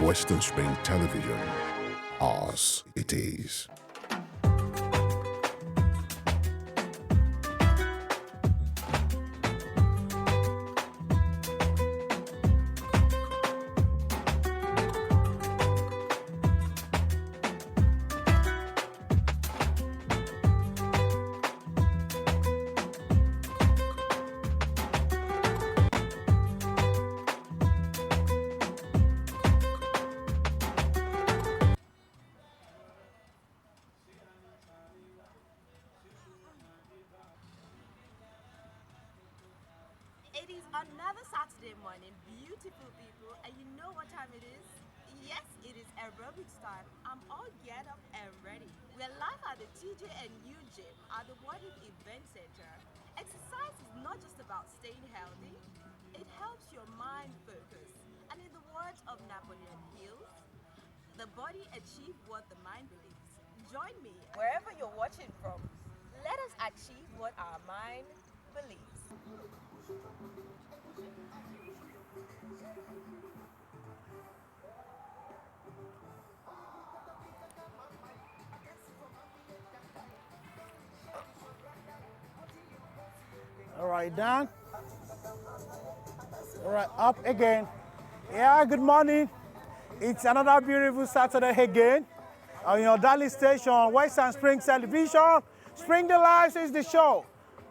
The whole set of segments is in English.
Western Spring Television. Ours it is. It is another Saturday morning, beautiful people, and you know what time it is? Yes, it is aerobics time. I'm all geared up and ready. We're live at the TJ and U Gym at the Warden Event Center. Exercise is not just about staying healthy, it helps your mind focus. And in the words of Napoleon Hill, the body achieves what the mind believes. Join me wherever you're watching from. Let us achieve what our mind believes. All right, down. All right, up again. Yeah, good morning. It's another beautiful Saturday again on your daily station, Western Spring Television. Spring the Lives is the show.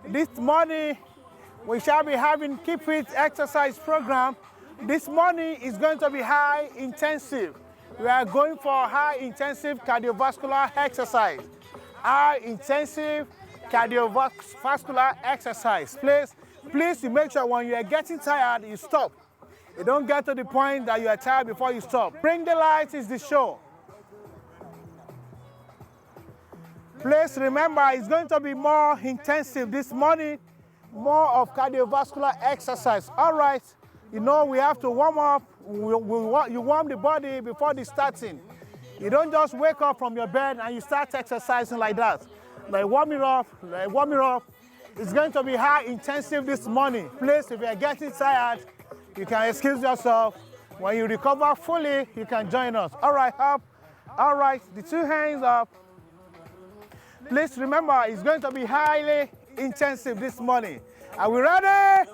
This morning, we shall be having Keep Fit exercise program. This morning is going to be high intensive. We are going for high intensive cardiovascular exercise. High intensive cardiovascular exercise. Please you make sure when you are getting tired, you stop. You don't get to the point that you are tired before you stop. Bring the Lights is the show. Please remember, it's going to be more intensive this morning, more of cardiovascular exercise. All right, you know we have to warm up. You warm the body before the starting. You don't just wake up from your bed and you start exercising like that. Like warm it up. It's going to be high intensive this morning. Please, if you are getting tired, you can excuse yourself. When you recover fully, you can join us. All right, up. All right, the two hands up. Please remember, it's going to be highly intensive this morning. Are we ready?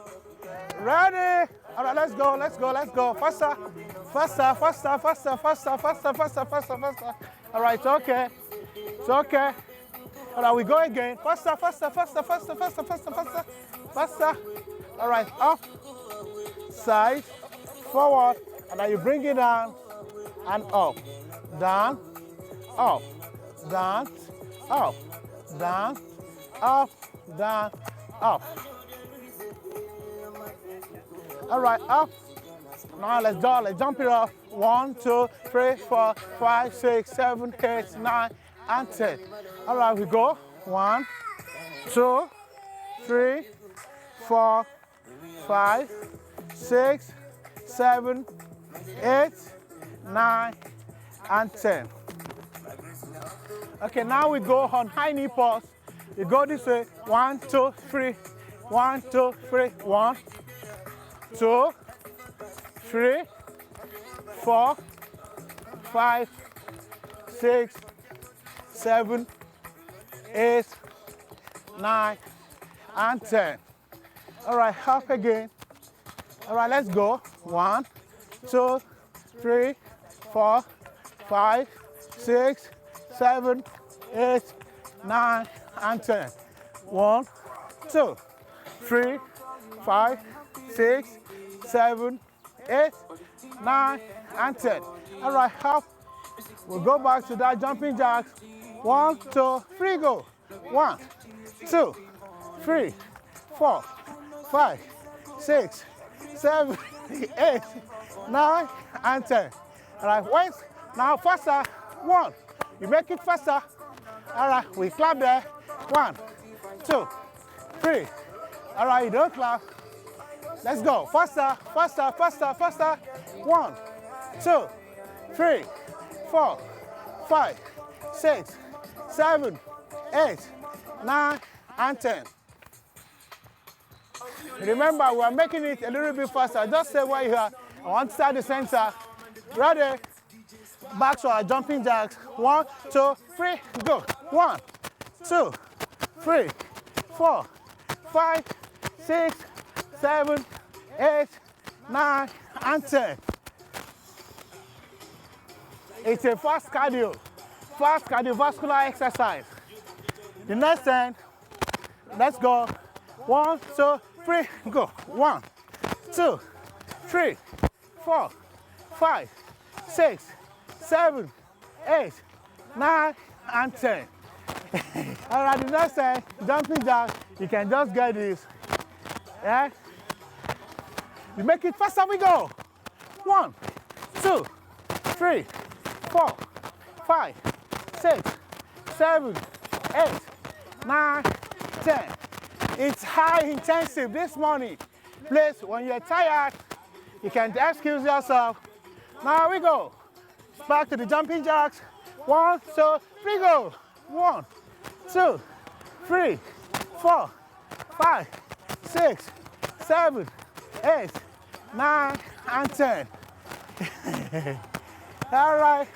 Ready? All right, let's go. Faster. All right, it's okay. All right, we go again. Faster. All right, up, side, forward, and then you bring it down and up, down, up, down, up, down, up, down, up. All right, up. Now let's go. Let's jump it up. 1, 2, 3, 4, 5, 6, 7, 8, 9, and 10. All right, we go. 1, 2, 3, 4, 5, 6, 7, 8, 9, and 10. Okay, now we go on high knee pause. You go this way. 1, 2, 3. 1, 2, 3. 1, 2, 3, 4, 5, 6, 7, 8, 9, and 10. All right, up again. All right, let's go. 1, 2, 3, 4, 5, 6, 7, 8, 9, and 10. 1, 2, 3, 5, 6, 7, 8, 9, and 10. All right, up. We'll go back to that jumping jacks. 1, 2, 3, go. 1, 2, 3, 4, 5, 6, 7, 8, 9, and 10. All right, wait. Now faster. 1. You make it faster. All right, we clap there. 1, 2, 3. All right, you don't clap. Let's go. Faster. 1, 2, 3, 4, 5, 6, 7, 8, 9, and 10. Remember, we are making it a little bit faster. Just stay where you are. I want to start the center. Ready? Back to our jumping jacks. 1, 2, 3, go. 1, 2, 3, 4, 5, 6, 7, 8, 9, and 10. It's a fast cardiovascular exercise. The next 10, let's go. 1, 2, 3, go. 1, 2, 3, 4, 5, 6, 7, 8, 9, and 10. All right, the next 10, jumping jack, you can just get this. Yeah? You make it faster, we go. 1, 2, 3, 4, 5, 6, 7, 8, 9, 10. It's high intensive this morning. Please, when you're tired, you can excuse yourself. Now we go. Back to the jumping jacks. 1, 2, 3, go. 1, 2, 3, 4, 5, 6, 7, 8, 9, and 10. All right.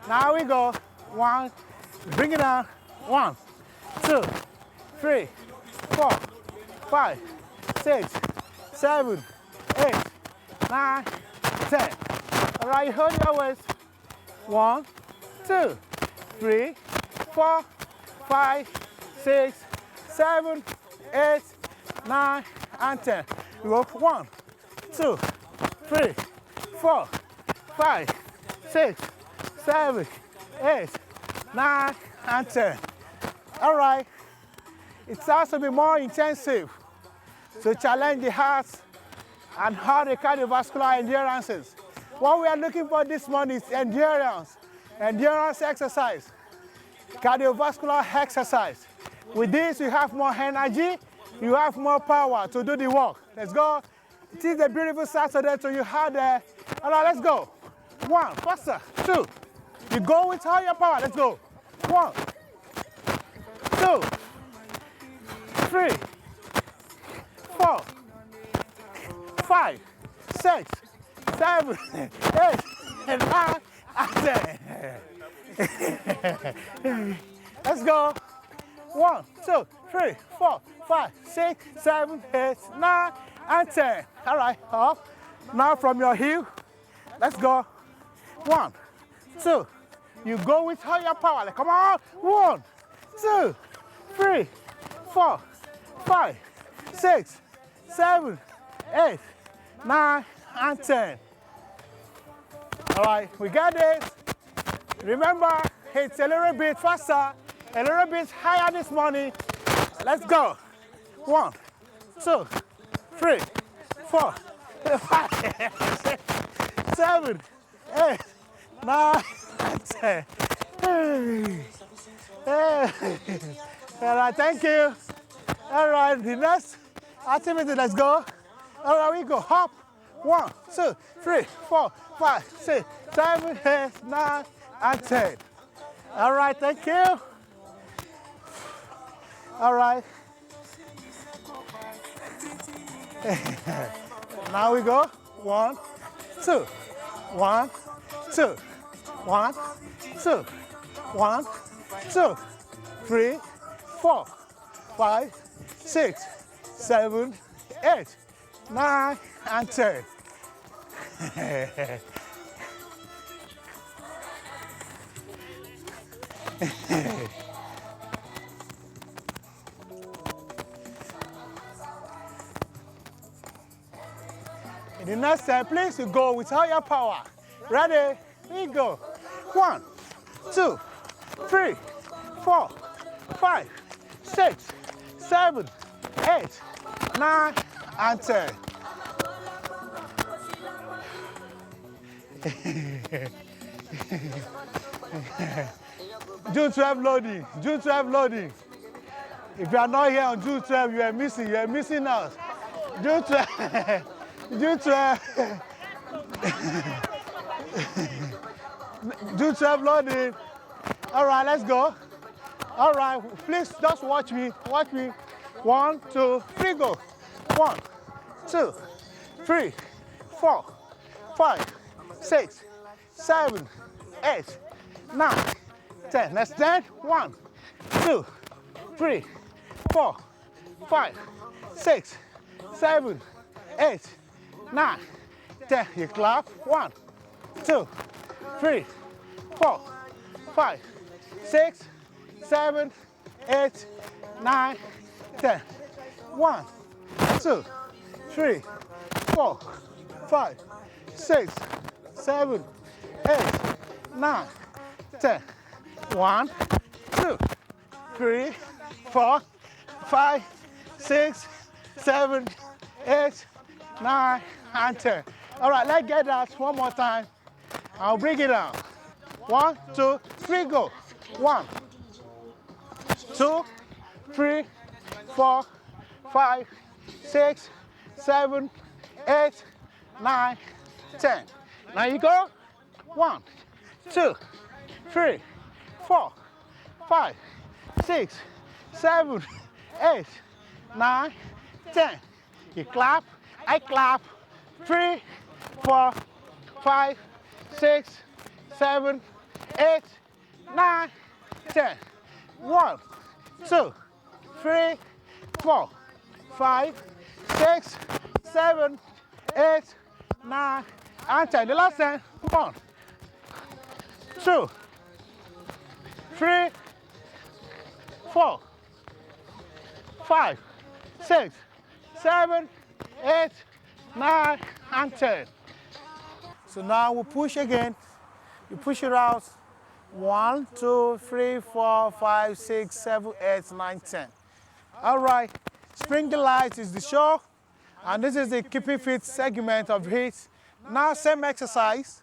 Now we go. 1, bring it down. 1, 2, 3, 4, 5, 6, 7, 8, 9, 10. All right, hold your waist. 1, 2, 3, 4, 5, 6, 7, 8, 9, and 10. You go 1, 2, 3, 4, 5, 6, 7, 8, 9, and 10. All right. It has to be more intensive to challenge the heart and how the cardiovascular endurances. What we are looking for this morning is endurance exercise, cardiovascular exercise. With this, you have more energy, you have more power to do the work. Let's go. It is a beautiful Saturday, so you have the, all right, let's go. 1, faster, 2. You go with all your power, let's go. 1, 2, 3, 4, 5, 6, 7, 8, and 9, and 10. Let's go. 1, 2, 3, 4, 5, 6, 7, 8, 9, and 10. All right, up. Now from your heel, let's go. 1, 2. You go with all your power. Come on. 1, 2, 3, 4, 5, 6, 7, 8, 9, and 10. All right, we got this. Remember, it's a little bit faster, a little bit higher this morning. Let's go. 1, 2, 3, 4, 5, 6, 7, 8, 9, and 10. Hey. Hey. All right, thank you. All right, the next activity, let's go. All right, we go. Hop. 1, 2, 3, 4, 5, 6, 7, 8, 9, and 10. All right, thank you. All right. Now we go. 1, 2, 1, 2, 1, 2, 1, 2, 3, 4, 5, 6, 7, 8, 9, and 10. In the next step, please, you go with all your power. Ready? We go. 1, 2, 3, 4, 5, 6, 7, 8, 9, and 10. June 12 loading. June 12 loading. If you are not here on June 12, you are missing out. June 12. June 12. June 12 loading. All right, let's go. All right, please just watch me. Watch me. 1, 2, 3, go. 1, 2, 3, 4, 5, 6, 7, 8, 9, 10. Let's stand. 1, 2, 3, 4, 5, 6, 7, 8, 9, 10. You clap. 1, 2, 3, 4, 5, 6, 7, 8, 9, 10. 1, 2, 3, 4, 5, 6, 7, 8, 9, 10. 1, 2, 3, 4, 5, 6, 7, 8, 9, and 10. All right, let's get that one more time. I'll bring it down. 1, 2, 3, go. 1, 2, 3, 4, 5, 6, 7, 8, 9, 10. Now you go. 1, 2, 3, 4, 5, 6, 7, 8, 9, 10. You clap, I clap. 3, 4, 5, 6, 7, 8, 9, 10. 1, 2, 3, 4, 5, 6, 7, 8, 9, and 10. The last 10. 1, 2, 3, 4, 5, 6, 7, 8, 9, and 10. So now we push again. You push it out. 1, 2, 3, 4, 5, 6, 7, 8, 9, 10. All right. Spring Delight is the show, and this is the keeping fit segment of it. Now same exercise,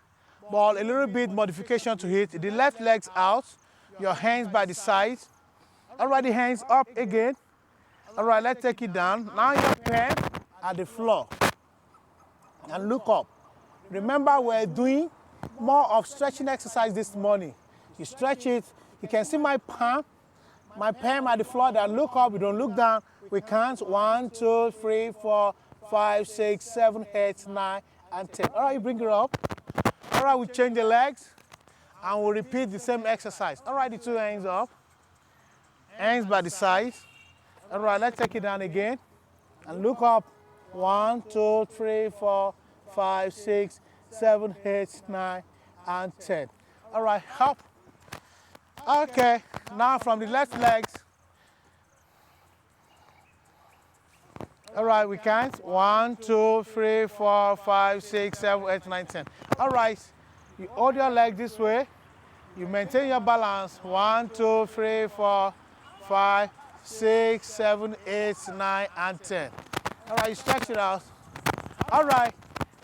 but a little bit modification to it. The left leg's out, your hands by the side. All right, the hands up again. All right, let's take it down. Now your pen at the floor and look up. Remember, we're doing more of stretching exercise this morning. You stretch it. You can see my palm, my pen at the floor. Then look up. We don't look down. We count 1, 2, 3, 4, 5, 6, 7, 8, 9, and 10. All right, you bring it up. All right, we change the legs and we'll repeat the same exercise. All right, the two hands up, hands by the side. All right, let's take it down again and look up. 1, 2, 3, 4, 5, 6, 7, 8, 9, and 10. All right, up. Okay, now from the left legs. All right, we count 1, 2, 3, 4, 5, 6, 7, 8, 9, 10. All right, you hold your leg this way. You maintain your balance. 1, 2, 3, 4, 5, 6, 7, 8, 9, and 10. All right, you stretch it out. All right,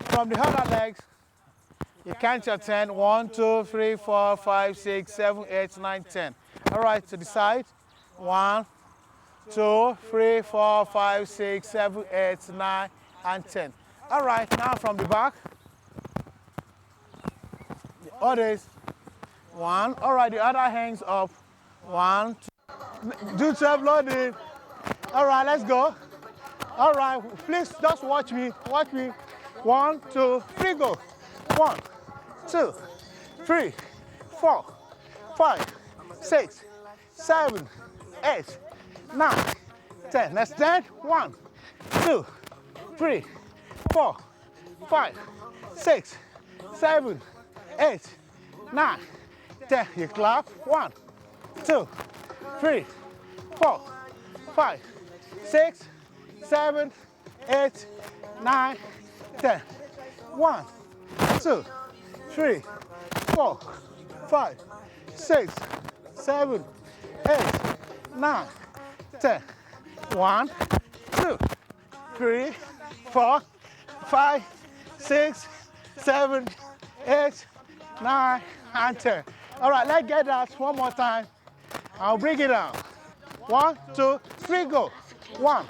from the other legs, you count your 10. 1, 2, 3, 4, 5, 6, 7, 8, 9, 10. All right, to the side. 1, 2, 3, 4, 5, 6, 7, 8, 9, and 10. All right, now from the back. The others. 1. All right, the other hands up. 1, 2. Do 12 loading. All right, let's go. All right, please just watch me. Watch me. 1, 2, 3, go. 1, 2, 3, 4, 5, 6, 7, 8, 9, 10. Let's stand. 1, 2, 3, 4, 5, 6, 7, 8, 9, 10. You clap. 1, 2, 3, 4, 5, 6, 7, 8, 9, 10. 1, 2, 3, 4, 5, 6, 7, 8, 9, 10. 1, 2, 3, 4, 5, 6, 7, 8, 9, and 10. All right, let's get that one more time. I'll bring it down. 1, 2, 3, go. 1,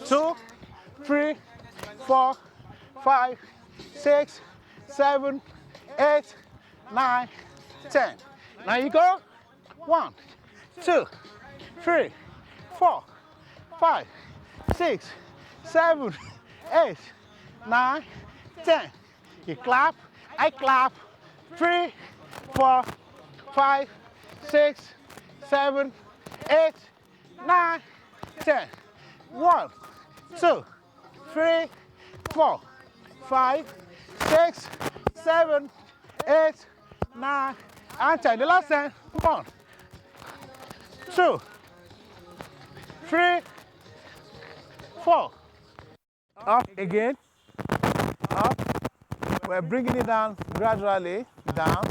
2, 3, 4, 5, 6, 7, 8, 9, 10. Now you go. 1, 2, 3, 4, 5, 6, 7, 8, 9, 10. You clap, I clap. 3, 4, 5, 6, 7, 8, 9, 10. 1, 2, 3, 4, 5, 6, 7, 8, 9, and 10. The last 10. 1, 2, 3, 4. Up again. Up. We're bringing it down gradually. Down,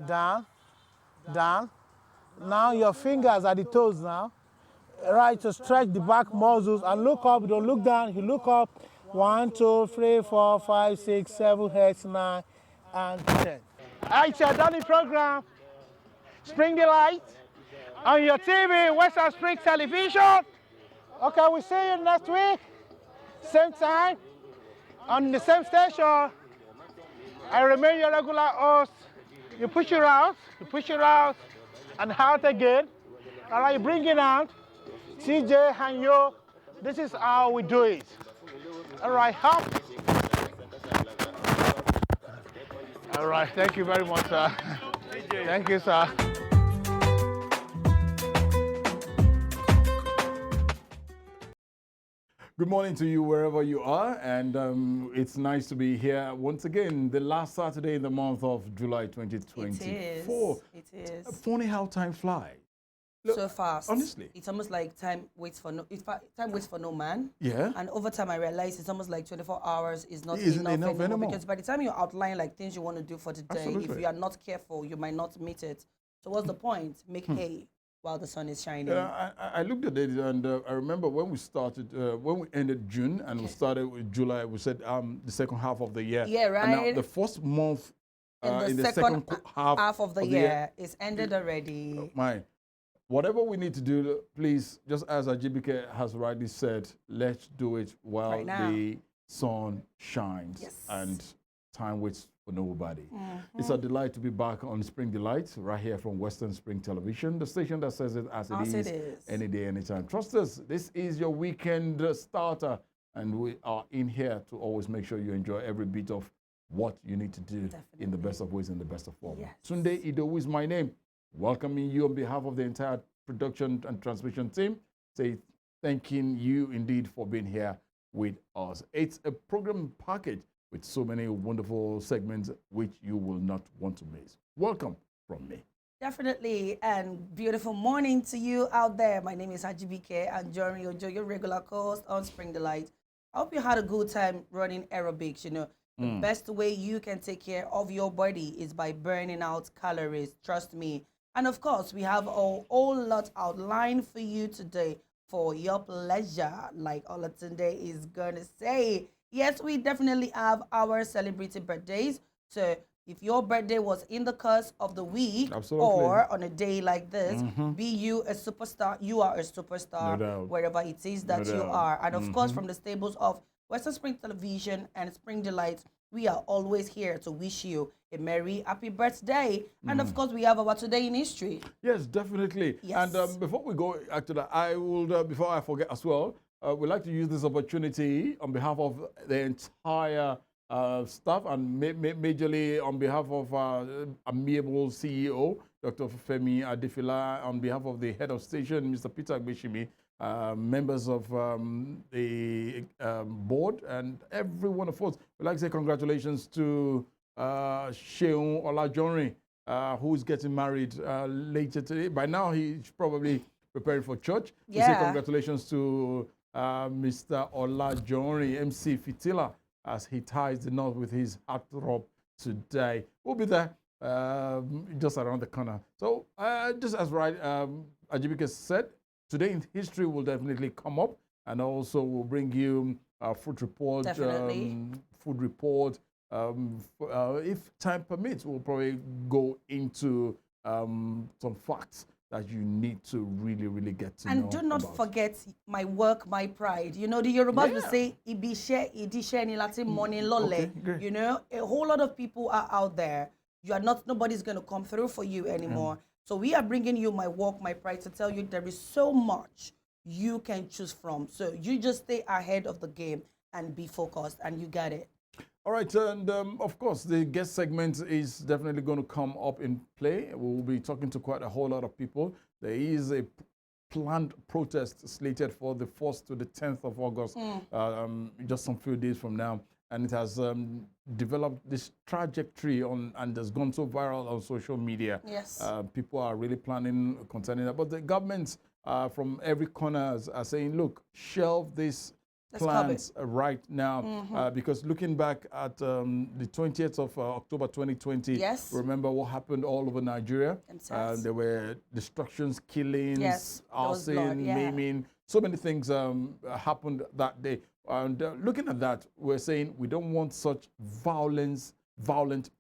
down, down. Now your fingers are the toes now. Right, to stretch the back muscles and look up. Don't look down. You look up. 1, 2, 3, 4, 5, 6, 7, 8, 9, and 10. It's your daily program. Spring Delight on your TV, Western Spring Television. Okay, we'll see you next week. Same time, on the same station. I remain your regular host. You push it out, and out again. All right, bring it out. CJ and yo, this is how we do it. All right, hop. All right, thank you very much, sir. Thank you, sir. Good morning to you wherever you are, and it's nice to be here once again, the last Saturday in the month of July 2024. It is. Funny how time flies. Look, So fast. honestly. It's almost like time waits for no man. Yeah. And over time I realized it's almost like 24 hours is not Isn't enough enough anymore. because by the time you outline like things you want to do for the day, if Absolutely. you are not careful, you might not meet it. So what's the point? Make hay while the sun is shining. I looked at it, and I remember when we started, when we ended June and we started with July, we said the second half of the year. Yeah, And now right. the first month In the second half of the year is ended already. My, whatever we need to do, please, just as Ajibike has rightly said, let's do it while Right now. the sun shines Yes. and time waits for nobody. It's a delight to be back on Spring Delight, right here from Western Spring Television, the station that says it as As it it is, is. any day, anytime. Trust us, this is your weekend starter, and we are in here to always make sure you enjoy every bit of what you need to do in the best of ways and the best of form. Yes. Tunde Idowu is my name. Welcoming you on behalf of the entire production and transmission team. Say thanking you indeed for being here with us. It's a program package with so many wonderful segments which you will not want to miss. Welcome from me. Definitely, and beautiful morning to you out there. My name is Ajibike Anjorin, your regular co-host on Spring Delight. I hope you had a good time running aerobics. You know, the best way you can take care of your body is by burning out calories. Trust me. And of course, we have a whole lot outlined for you today for your pleasure, like Olatunde is gonna say. Yes, we definitely have our celebrity birthdays. So if your birthday was in the course of the week Absolutely. or on a day like this, be you a superstar, you are a superstar No doubt. wherever it is that No you doubt. are. And of course, from the stables of Western Spring Television and Spring Delight, we are always here to wish you a merry, happy birthday. And of course, we have our Today in History. Yes, definitely. Yes. And before we go to that, I will, before I forget as well, we'd like to use this opportunity on behalf of the entire staff and majorly on behalf of Amiable CEO, Dr. Femi Adefila, on behalf of the head of station, Mr. Peter Agbeshimi, members of the board, and every one of us. We'd like to say congratulations to Sheun Olajorin, who is getting married later today. By now, he's probably preparing for church. We say Yeah. congratulations to Mr. Olajorin, MC Fitila, as he ties the knot with his heartthrob today. We'll be there just around the corner. So just as Ajibike said, today in history will definitely come up, and also we'll bring you a food report. Definitely. Food report. If time permits, we'll probably go into some facts that you need to really get to know. And do not about. forget my work, my pride. You know, the Yorubas will Yeah. say, "Ibishe, idishe ni lati money lole." Okay, great. You know, a whole lot of people are out there. You are not, nobody's going to come through for you anymore. So we are bringing you my work, my pride to tell you there is so much you can choose from. So you just stay ahead of the game and be focused, and you got it. All right, and of course, the guest segment is definitely going to come up in play. We'll be talking to quite a whole lot of people. There is a planned protest slated for the 1st to the 10th of August, just some few days from now. And it has developed this trajectory and has gone so viral on social media. Yes. People are really planning concerning that. But the governments from every corner are saying, look, shelve this plans right now, because looking back at the 20th of October 2020, Yes. remember what happened all over Nigeria? There were destructions, killings, Yes, there was blood, arson, yeah. maiming. So many things happened that day. And looking at that, we're saying we don't want such violent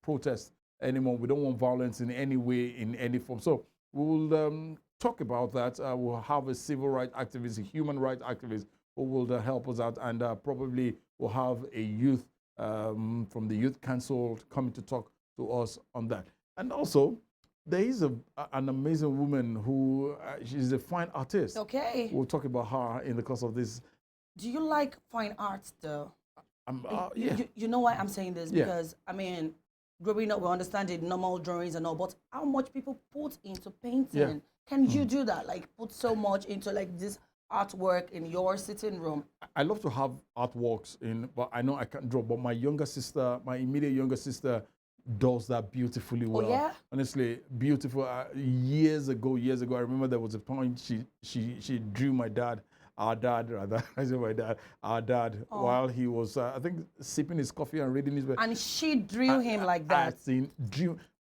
protests anymore. We don't want violence in any way, in any form. So we'll talk about that. We'll have a civil rights activist, a human rights activist, who will help us out, and probably we'll have a youth from the Youth Council coming to talk to us on that. And also, there is an amazing woman who she's a fine artist. Okay. We'll talk about her in the course of this. Do you like fine arts though? Yeah. You know why I'm saying this? Yeah. Because, I mean, growing up, we understand the normal drawings and all, but how much people put into painting? Yeah. Can you do that? Like, put so much into, like, this artwork in your sitting room? I love to have artworks but I know I can't draw. But my immediate younger sister, does that beautifully well. Oh, yeah? Honestly, beautiful. Years ago, I remember there was a point she drew my dad. Our dad, rather. I said my dad. Our dad, while he was, I think, sipping his coffee and reading his book. And she drew him like that.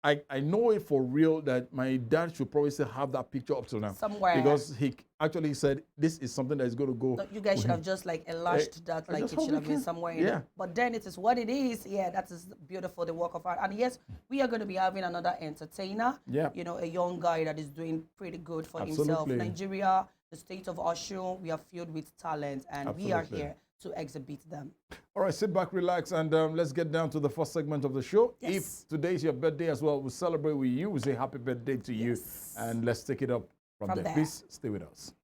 I know it for real that my dad should probably still have that picture up till now. Somewhere. Because he actually said, this is something that is going to go. So you guys should have just, like, enlarged that, like it should have been somewhere in it. But then it is what it is. Yeah, that is beautiful, the work of art. And yes, we are going to be having another entertainer. Yeah. You know, a young guy that is doing pretty good for himself. Nigeria, the state of Osun, we are filled with talent, and we are here to exhibit them. All right, sit back, relax, and let's get down to the first segment of the show. Yes. If today is your birthday as well, we celebrate with you. We say happy birthday to you, and let's take it up from there. Please stay with us.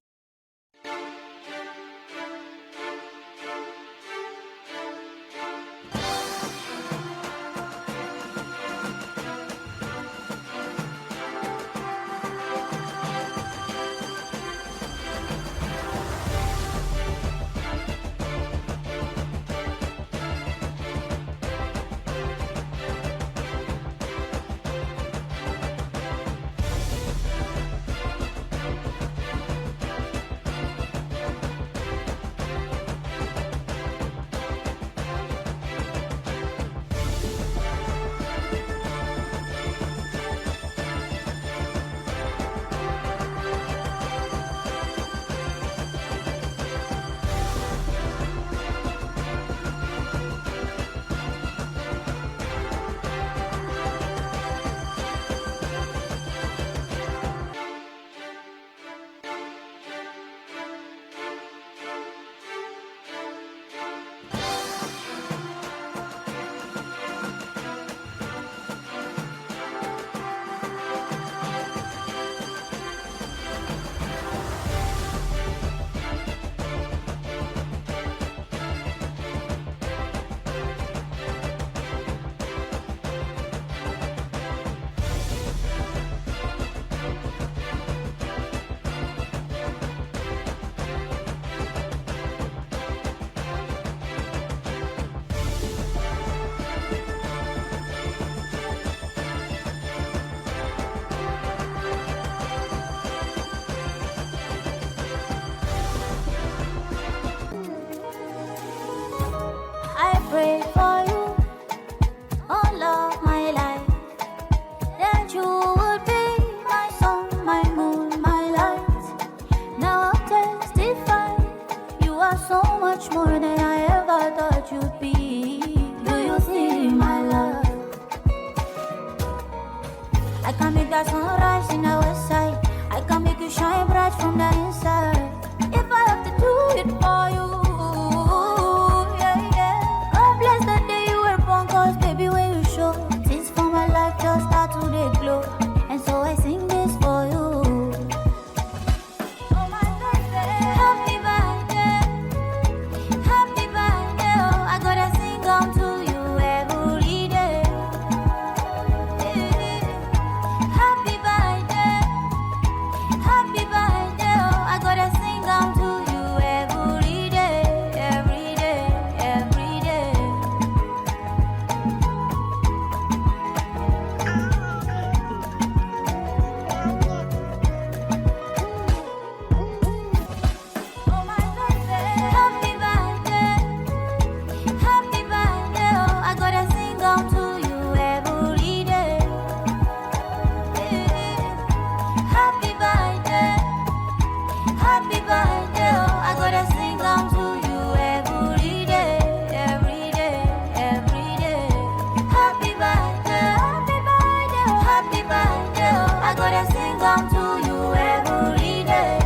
out to you every day.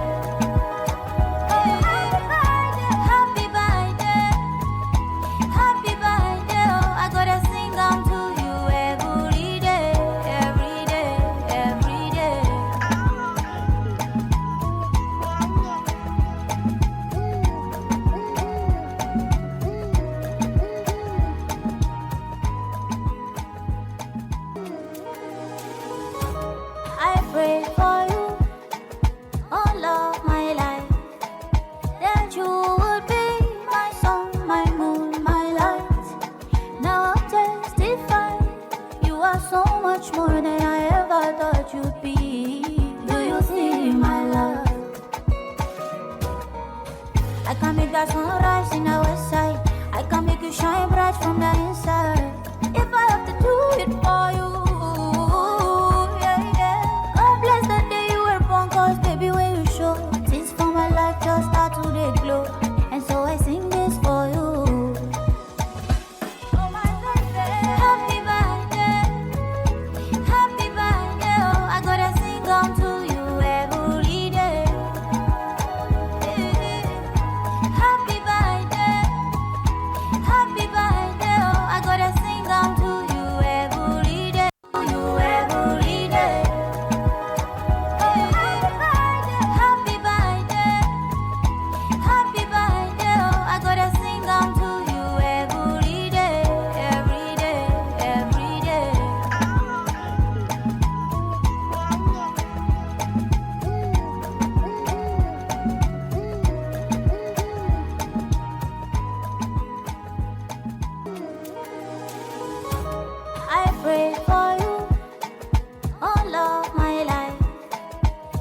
Happy birthday, happy birthday, oh, I gotta sing out to you every day, every day, every day. I pray for you all of my life, that you would be my sun, my moon, my light. Now I'll testify, you are so much more than I ever thought you'd be. Do you see my love? I can make that sunrise in the west side. I can make you shine bright from the inside. If I have to do it for you, yeah, yeah. God bless the day you were born, cause baby when you show, things for my life just start to they glow. And so I sing this for you. Oh my birthday, happy birthday, happy birthday, oh, I gotta sing on to you every day. Happy birthday, happy birthday, oh, I gotta sing on to you every day, to you every day. Happy birthday, happy birthday, oh, I gotta sing on to you every day, every day, every day. I pray for you all of my life,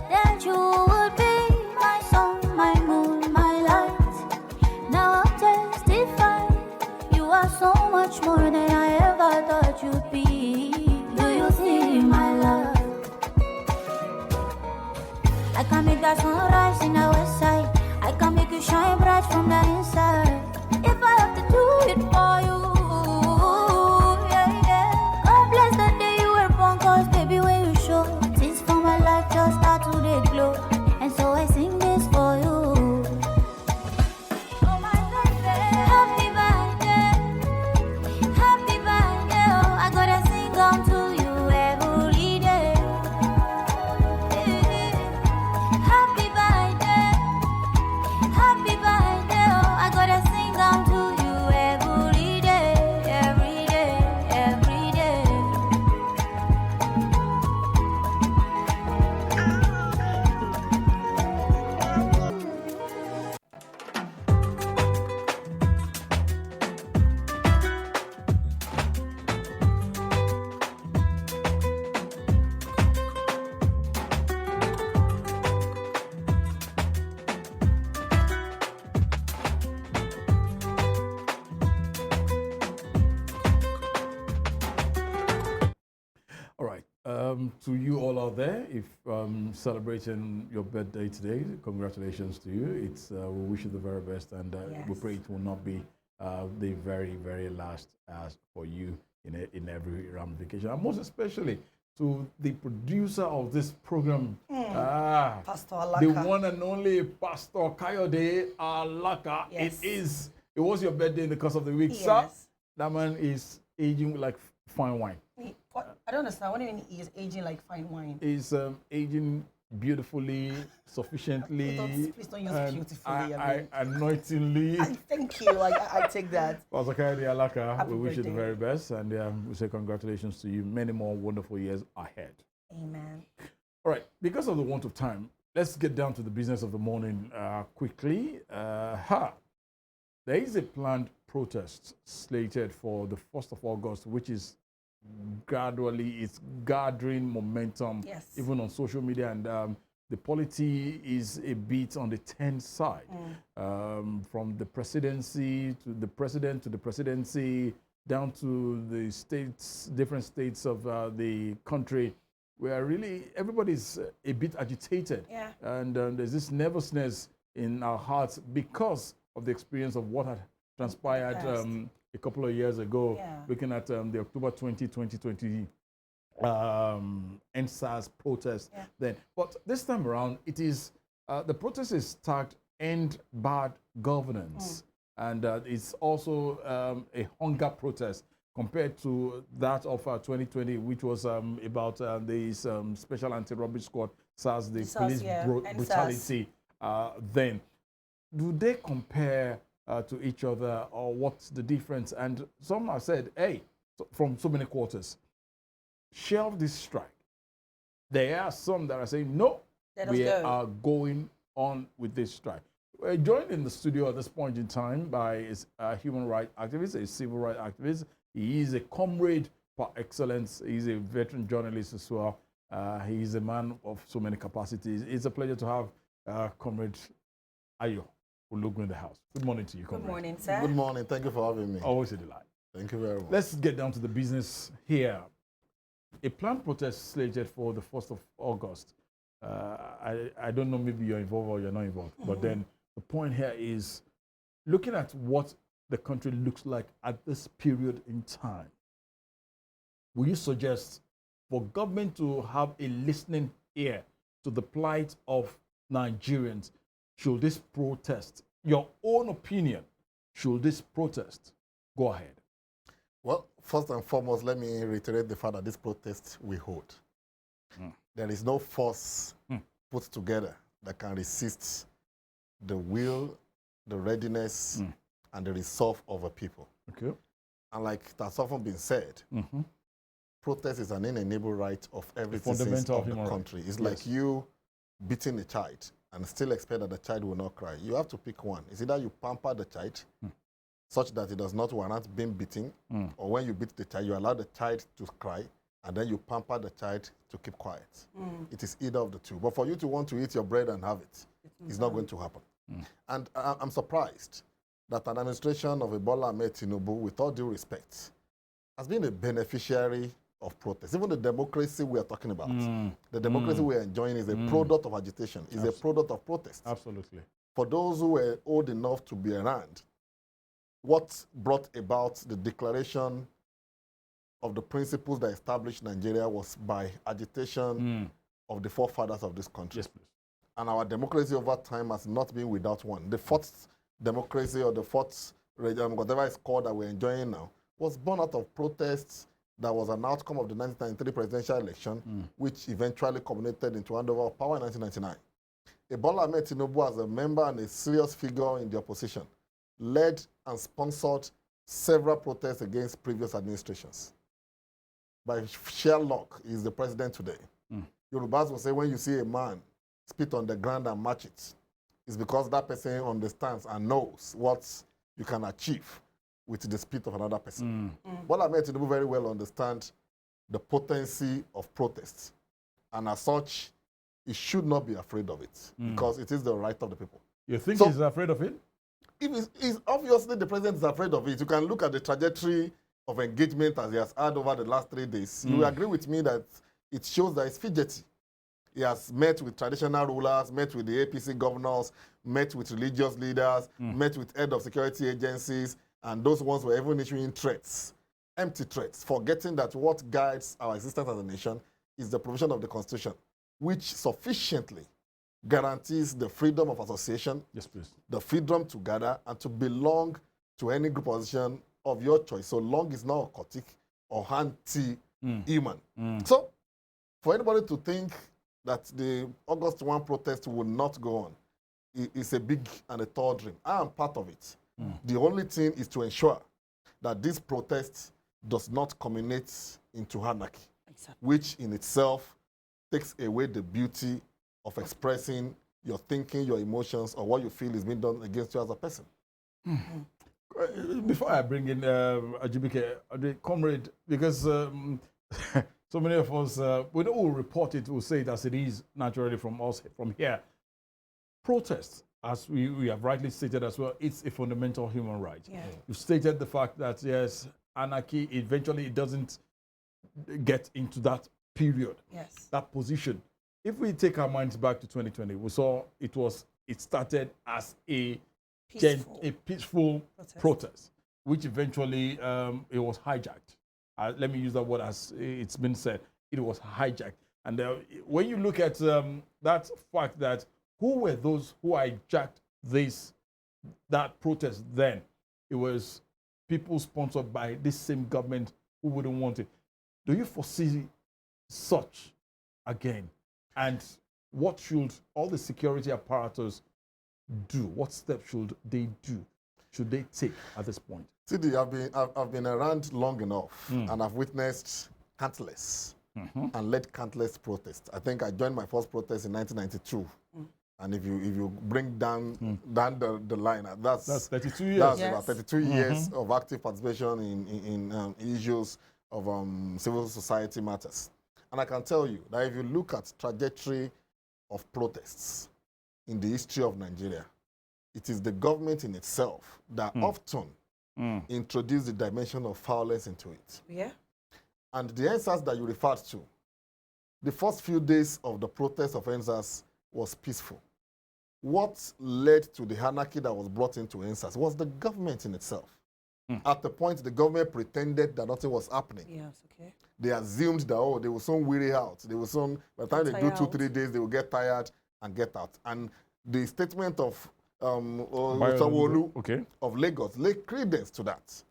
that you would be my sun, my moon, my light. Now I'll testify, you are so much more than I ever thought you'd be. Do you see my love? I can make that sunrise in the west side. I can make you shine bright from the inside. If I have to do it for you, yeah, yeah. God bless the day you were born, cause baby when you show, things for my life just start to they glow. And so I sing this for you. Oh my birthday, happy birthday, happy birthday, oh, I gotta sing on to you every day. Happy birthday, happy birthday, oh, I gotta sing on to you every day, every day, every day. All right. To you all out there, if celebrating your birthday today, congratulations to you. It's we wish you the very best, and we Yes. pray it will not be the very, very last as for you in every ramification, and most especially to the producer of this program, Pastor the Alaka. one and only Pastor Kayode Alaka. Yes. It was your birthday in the course of the week, sir. Yes. That man is aging like fine wine. I don't understand. What do you mean he is aging like fine wine? Is aging beautifully, sufficiently, Please don't use and beautifully. I mean, anointingly. thank you. I take that. Pastor Kayode Alaka, Happy we wish you the birthday. very best, and we say congratulations to you. Many more wonderful years ahead. Amen. All right, because of the want of time, let's get down to the business of the morning quickly. There is a planned protest slated for the 1st of August, which is it's gathering momentum, Yes. even on social media, and the polity is a bit on the tense side. From the presidency to the president to the presidency, down to the states, different states of the country, where really everybody's a bit agitated. Yeah. And there's this nervousness in our hearts because of the experience of what had transpired Past. a couple of years ago, Yeah. looking at the October 2020 NSAS protest then. But this time around, it is the protest is tagged End Bad Governance. And it's also a hunger protest compared to that of 2020, which was about the Special Anti-Robbery Squad, SARS, the police brutality then. Do they compare to each other, or what's the difference? And some have said, hey, from so many quarters, shelve this strike. There are some that are saying, no, we are going on with this strike. We're joined in the studio at this point in time by a human rights activist, a civil rights activist. He is a comrade par excellence. He's a veteran journalist as well. He's a man of so many capacities. It's a pleasure to have Comrade Ologun in the house. Good morning to you, Comrade. Good morning, sir. Good morning. Thank you for having me. Always a delight. Thank you very much. Let's get down to the business here. A planned protest slated for the 1st of August. I don't know, maybe you're involved or you're not involved, but then the point here is looking at what the country looks like at this period in time. Will you suggest for government to have a listening ear to the plight of Nigerians? Should this protest, your own opinion, should this protest go ahead? Well, first and foremost, let me reiterate the fact that this protest we hold. There is no force put together that can resist the will, the readiness, and the resolve of a people. Okay. And like that's often been said, protest is an inalienable right of every citizen of the country. It's like you beating a child and still expect that the child will not cry. You have to pick one. It's either you pamper the child such that it does not warrant being beaten, or when you beat the child, you allow the child to cry, and then you pamper the child to keep quiet. It is either of the two. But for you to want to eat your bread and have it, it's not going to happen. And I'm surprised that an administration of Bola Ahmed Tinubu, with all due respect, has been a beneficiary of protest. Even the democracy we are talking about, the democracy we are enjoying is a product of agitation, is a product of protest. Absolutely. For those who were old enough to be around, what brought about the declaration of the principles that established Nigeria was by agitation of the forefathers of this country. Yes, please. And our democracy over time has not been without one. The fourth democracy, or the fourth regime, whatever it's called, that we're enjoying now, was born out of protests that was an outcome of the 1993 presidential election, which eventually culminated into handover of power in 1999. Bola Ahmed Tinubu, as a member and a serious figure in the opposition, led and sponsored several protests against previous administrations. By sheer luck, he is the president today. Yorubas will say, when you see a man spit on the ground and match it, it's because that person understands and knows what you can achieve with the spit of another person. Bola Ahmed Tinubu very well understand the potency of protests. And as such, he should not be afraid of it, because it is the right of the people. You think he's afraid of it? If it's obviously the president is afraid of it. You can look at the trajectory of engagement as he has had over the last 3 days. You will agree with me that it shows that he's fidgety. He has met with traditional rulers, met with the APC governors, met with religious leaders, met with head of security agencies, and those ones were even issuing threats, empty threats, forgetting that what guides our existence as a nation is the provision of the Constitution, which sufficiently guarantees the freedom of association, the freedom to gather and to belong to any group or organization of your choice, so long it's not occultic or anti-human. So, for anybody to think that the August 1 protest will not go on, it's a big and a tall dream. I am part of it. The only thing is to ensure that this protest does not culminate into anarchy, which in itself takes away the beauty of expressing your thinking, your emotions, or what you feel is being done against you as a person. Before I bring in Ajibike, the comrade, because so many of us, we don't will report it, we'll say it as it is naturally from us, from here. Protest, as we have rightly stated as well, it's a fundamental human right. You stated the fact that, yes, anarchy, eventually it doesn't get into that period, that position. If we take our minds back to 2020, we saw it started as a peaceful protest, which eventually it was hijacked. Let me use that word as it's been said. it was hijacked. And when you look at that fact that who were those who hijacked that protest then, it was people sponsored by this same government who wouldn't want it. Do you foresee such again? And what should all the security apparatus do? What steps should they do? Should they take at this point? Tidi, I've been around long enough, and I've witnessed countless and led countless protests. I think I joined my first protest in 1992. And if you bring down the line, that's 32 years. That's about 32 years of active participation in issues of civil society matters. And I can tell you that if you look at trajectory of protests in the history of Nigeria, it is the government in itself that often introduce the dimension of violence into it. Yeah. And the answers that you referred to, the first few days of the protest of NSAS was peaceful. What led to the anarchy that was brought into NSAS was the government in itself. At the point, the government pretended that nothing was happening. Yes, okay. They assumed that, oh, they will soon weary out. They will soon, by the time they do 2-3 days, they will get tired and get out. And the statement of Sanwo-Olu of Lagos laid credence to that.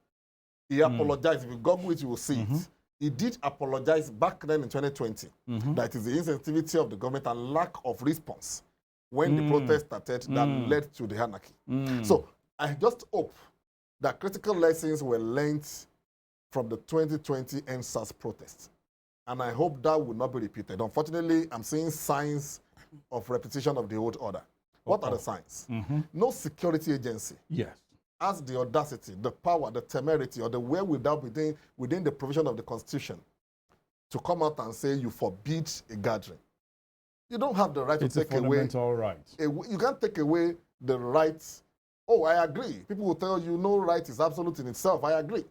He apologized. If you Google it, you will see it. He did apologize back then in 2020 that it is the insensitivity of the government and lack of response when the protest started that led to the anarchy. So I just hope that critical lessons were learned from the 2020 NSAS protests. And I hope that will not be repeated. Unfortunately, I'm seeing signs of repetition of the old order. What are the signs? No security agency has the audacity, the power, the temerity, or the wherewithal within the provision of the Constitution to come out and say you forbid a gathering. You don't have the right to take away. It's a fundamental right. You can't take away the right. Oh, I agree. People will tell you no right is absolute in itself. I agree.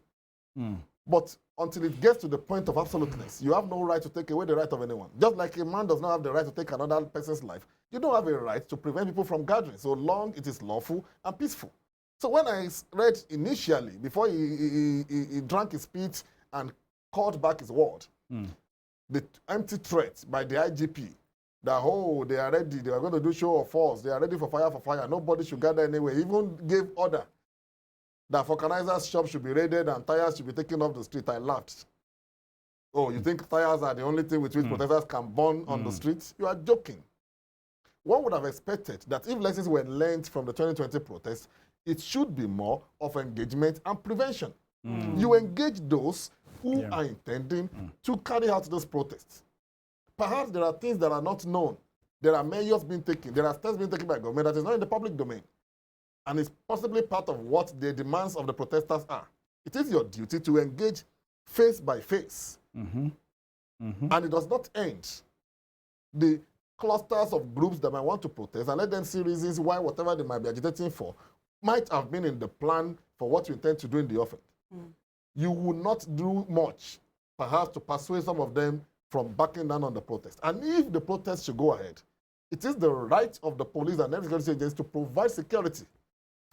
But until it gets to the point of absoluteness, you have no right to take away the right of anyone. Just like a man does not have the right to take another person's life, you don't have a right to prevent people from gathering, so long it is lawful and peaceful. So when I read initially, before he drank his speech and called back his word, the empty threat by the IGP that, oh, they are ready, they are going to do show of force, they are ready for fire, nobody should gather anywhere, even gave order that vulcanizers' shops should be raided and tires should be taken off the street. I laughed. Oh, you think tires are the only thing with which protesters can burn on the streets? You are joking. One would have expected that if lessons were learned from the 2020 protests, it should be more of engagement and prevention. You engage those who are intending to carry out those protests. Perhaps there are things that are not known. There are measures being taken. There are steps being taken by government that is not in the public domain. And it's possibly part of what the demands of the protesters are. It is your duty to engage face by face. And it does not end the clusters of groups that might want to protest and let them see reasons why whatever they might be agitating for might have been in the plan for what you intend to do in the offing. You will not do much, perhaps, to persuade some of them from backing down on the protest. And if the protest should go ahead, it is the right of the police and security agencies to provide security.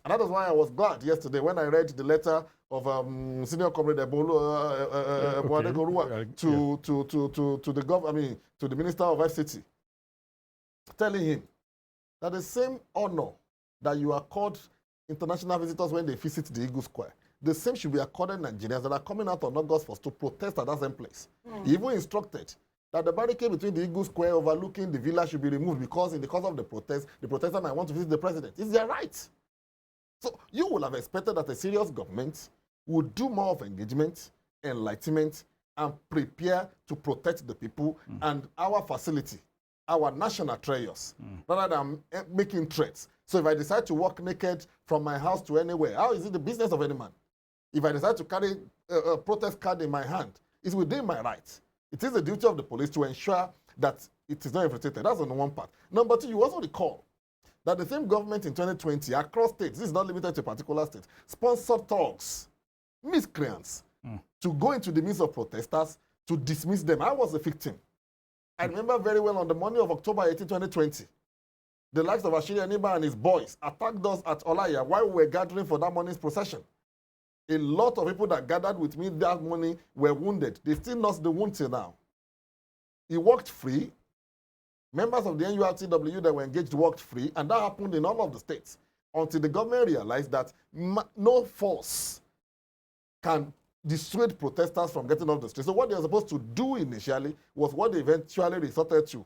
And that is why I was glad yesterday when I read the letter of Senior Comrade to the government, to the Minister of FCT, telling him that the same honor that you accord international visitors when they visit the Eagle Square, the same should be accorded Nigerians that are coming out on August 1st to protest at that same place. He even instructed that the barricade between the Eagle Square overlooking the villa should be removed because in the course of the protest, the protester might want to visit the president. It's their right. So you would have expected that a serious government would do more of engagement, enlightenment, and prepare to protect the people and our facility, our national treasures, rather than making threats. So if I decide to walk naked from my house to anywhere, how is it the business of any man? If I decide to carry a protest card in my hand, it's within my right. It is the duty of the police to ensure that it is not infiltrated. That's on the one part. Number two, you also recall that the same government in 2020 across states, this is not limited to a particular state, sponsored thugs, miscreants, to go into the midst of protesters to dismiss them. I was a victim. I remember very well on the morning of October 18, 2020, the likes of Ashiri Aniba and his boys attacked us at Olaya while we were gathering for that morning's procession. A lot of people that gathered with me that morning were wounded. They still nurse the wound till now. He walked free. Members of the NURTW that were engaged walked free, and that happened in all of the states until the government realized that no force can dissuade protesters from getting off the street. So what they were supposed to do initially was what they eventually resorted to,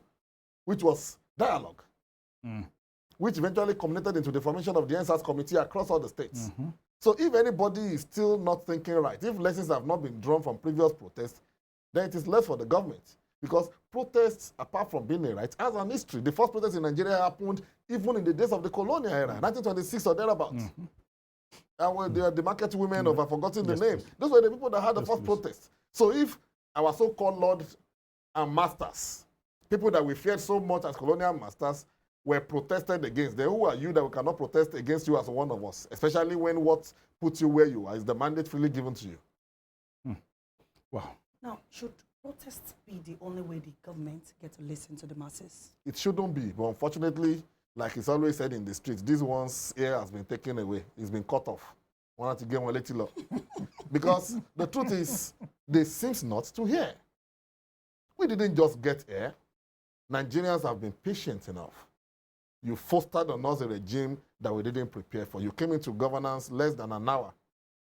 which was dialogue, which eventually culminated into the formation of the NSAS committee across all the states. So if anybody is still not thinking right, if lessons have not been drawn from previous protests, then it is left for the government. Because protests, apart from being a right, has an history. The first protest in Nigeria happened even in the days of the colonial era, 1926 or thereabouts. And the market women of, I've forgotten the name. Those were the people that had the first protest. So if our so-called lords and masters, people that we feared so much as colonial masters, were protested against, then who are you that we cannot protest against you as one of us? Especially when what puts you where you are is the mandate freely given to you. Wow. Now, should protests be the only way the government get to listen to the masses? It shouldn't be, but unfortunately, like it's always said in the streets, this one's ear has been taken away. It's been cut off. Why not get one little Because the truth is, they seem not to hear. We didn't just get air. Nigerians have been patient enough. You fostered on us a regime that we didn't prepare for. You came into governance less than an hour.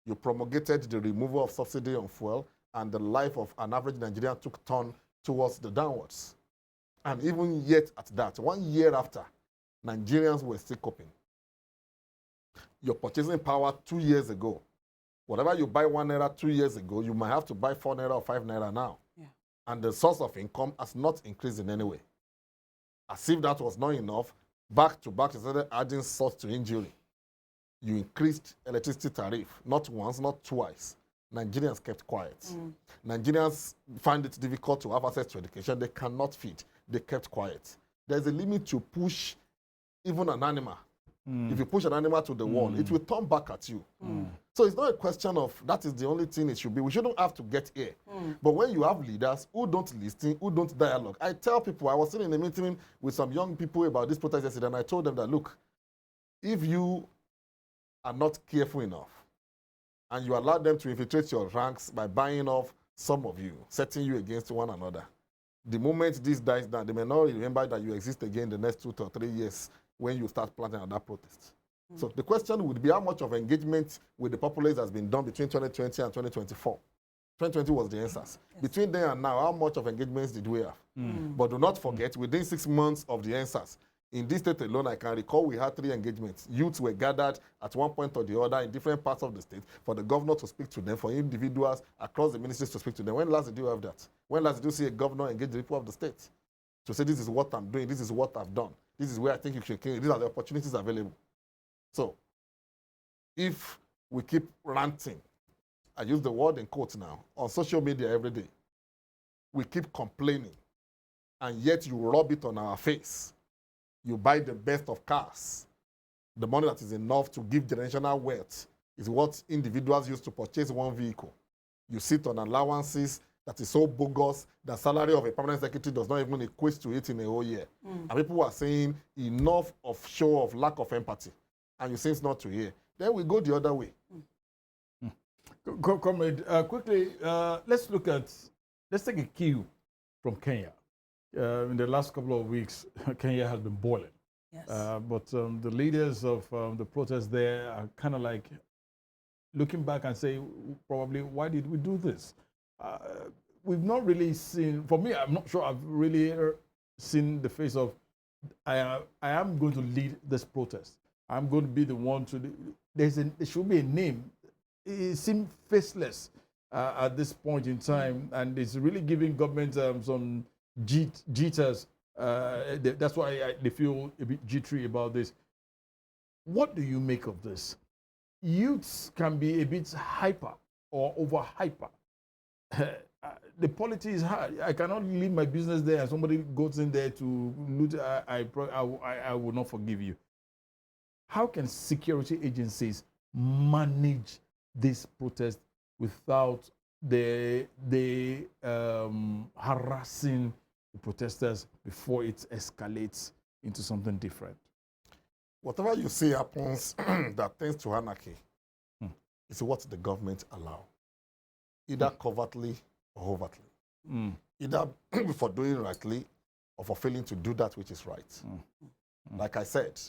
You promulgated the removal of subsidy on fuel, and the life of an average Nigerian took turn towards the downwards. And even yet at that, 1 year after, Nigerians were still coping. Your purchasing power 2 years ago, whatever you buy 1 naira 2 years ago, you might have to buy 4 naira or 5 naira now. Yeah. And the source of income has not increased in any way. As if that was not enough, back to back, you started adding salt to injury. You increased electricity tariff, not once, not twice. Nigerians kept quiet. Nigerians find it difficult to have access to education. They cannot feed. They kept quiet. There's a limit to push even an animal. If you push an animal to the wall, it will turn back at you. So it's not a question of that is the only thing it should be. We shouldn't have to get here. But when you have leaders who don't listen, who don't dialogue, I tell people, I was sitting in a meeting with some young people about this protest yesterday, and I told them that, look, if you are not careful enough, and you allow them to infiltrate your ranks by buying off some of you, setting you against one another, the moment this dies down, they may not remember that you exist again in the next 2 to 3 years when you start planning another protest. So the question would be how much of engagement with the populace has been done between 2020 and 2024. 2020 was the answers. Yes. Between then and now, how much of engagements did we have? But do not forget, within 6 months of the answers, in this state alone, I can recall we had 3 engagements. Youths were gathered at one point or the other in different parts of the state for the governor to speak to them, for individuals across the ministries to speak to them. When last did you have that? When last did you see a governor engage the people of the state to say, this is what I'm doing, this is what I've done, this is where I think you should came, these are the opportunities available. So, if we keep ranting, I use the word in quotes now, on social media every day, we keep complaining, and yet you rub it on our face. You buy the best of cars. The money that is enough to give generational wealth is what individuals use to purchase one vehicle. You sit on allowances that is so bogus that salary of a permanent secretary does not even equate to it in a whole year. And people are saying enough of show of lack of empathy. And you say it's not to hear. Then we go the other way. Comrade, quickly, let's take a cue from Kenya. In the last couple of weeks, Kenya has been boiling. Yes. But the leaders of the protest there are kind of like looking back and say, probably, why did we do this? We've not really seen, for me, I'm not sure I've really seen the face of, I am going to lead this protest. I'm going to be the one to, there should be a name. It seems faceless at this point in time, and it's really giving government some jitters. That's why they feel a bit jittery about this. What do you make of this? Youths can be a bit hyper or over hyper. The politics is hard. I cannot leave my business there and somebody goes in there to loot. I will not forgive you. How can security agencies manage this protest without the harassing the protesters before it escalates into something different? Whatever you see happens that tends to anarchy is what the government allow, either covertly or overtly. either for doing rightly or for failing to do that which is right. Like I said,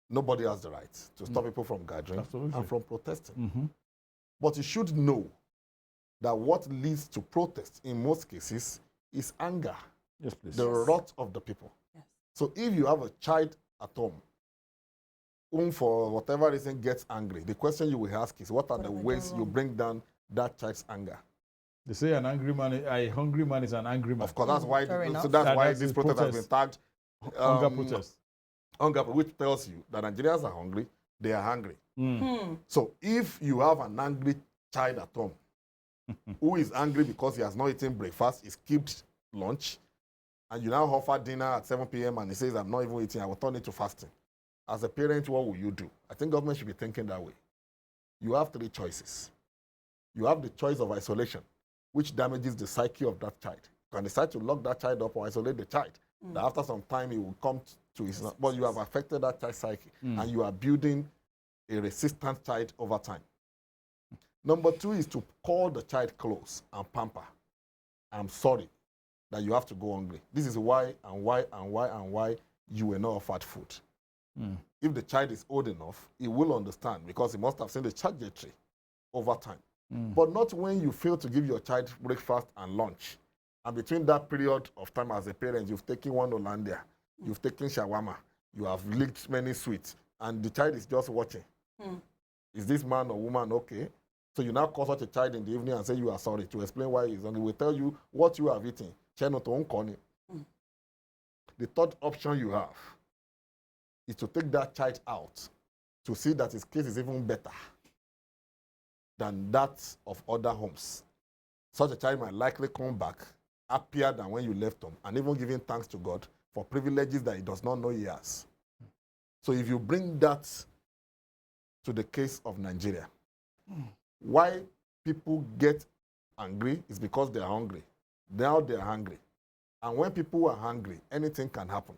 nobody has the right to stop people from gathering and from protesting. But you should know that what leads to protest in most cases is anger. Yes, please. The wrath of the people. Yes. So if you have a child at home whom for whatever reason gets angry, the question you will ask is, what are the ways you bring down that child's anger? They say a hungry man is an angry man. Of course, that's why. Fair So that's why That's this the protest has been tagged Hunger protest. hunger, which tells you that Nigerians are hungry. They are hungry. So if you have an angry child at home who is angry because he has not eaten breakfast, he skipped lunch, and you now offer dinner at 7 p.m. and he says, I'm not even eating, I will turn it to fasting. As a parent, what will you do? I think government should be thinking that way. You have three choices. You have the choice of isolation, which damages the psyche of that child. You can decide to lock that child up or isolate the child. That after some time, he will come to his... But you have affected that child's psyche, and you are building a resistant child over time. Number two is to call the child close and pamper. I'm sorry that you have to go hungry. This is why and why and why and why you were not offered food. If the child is old enough, he will understand because he must have seen the trajectory over time. But not when you fail to give your child breakfast and lunch. And between that period of time as a parent, you've taken one Hollandia, you've taken shawarma, you have licked many sweets, and the child is just watching. Is this man or woman okay? So you now call such a child in the evening and say you are sorry to explain why he's hungry. He will tell you what you have eaten. The third option you have is to take that child out to see that his case is even better than that of other homes. Such a child might likely come back happier than when you left home and even giving thanks to God for privileges that he does not know he has. So if you bring that to the case of Nigeria, why people get angry is because they are hungry. Now they are hungry. And when people are hungry, anything can happen.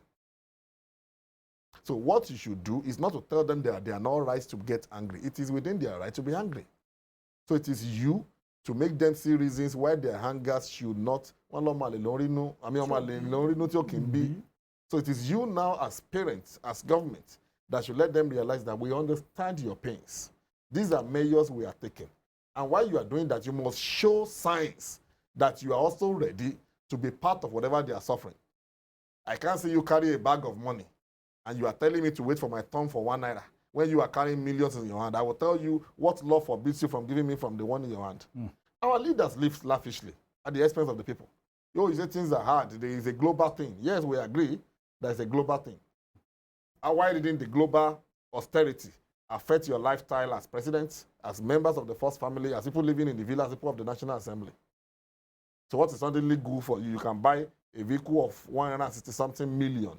So what you should do is not to tell them they are not right to get angry. It is within their right to be angry. So it is you to make them see reasons why their anger should not. So it is you now as parents, as government, that should let them realize that we understand your pains. These are measures we are taking. And while you are doing that, you must show signs that you are also ready to be part of whatever they are suffering. I can't see you carry a bag of money and you are telling me to wait for my turn for 1 naira. When you are carrying millions in your hand, I will tell you what law forbids you from giving me from the one in your hand. Our leaders live lavishly at the expense of the people. You say things are hard. There is a global thing. Yes, we agree there is a global thing. And why didn't the global austerity affect your lifestyle as president, as members of the first family, as people living in the villa, as people of the National Assembly? So what is suddenly good for you? You can buy a vehicle of 160-something million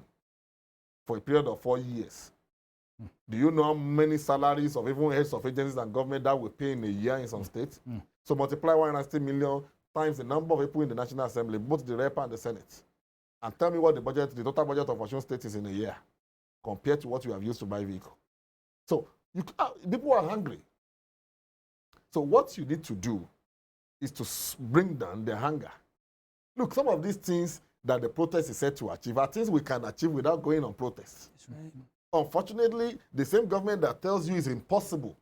for a period of 4 years. Do you know how many salaries of even heads of agencies and government that will pay in a year in some states? So multiply 160 million times the number of people in the National Assembly, both the Rep and the Senate, and tell me what the total budget of Osun State is in a year compared to what you have used to buy vehicle. So people are hungry. So what you need to do is to bring down their hunger. Look, some of these things that the protest is said to achieve are things we can achieve without going on protest. That's right. Unfortunately, the same government that tells you it's impossible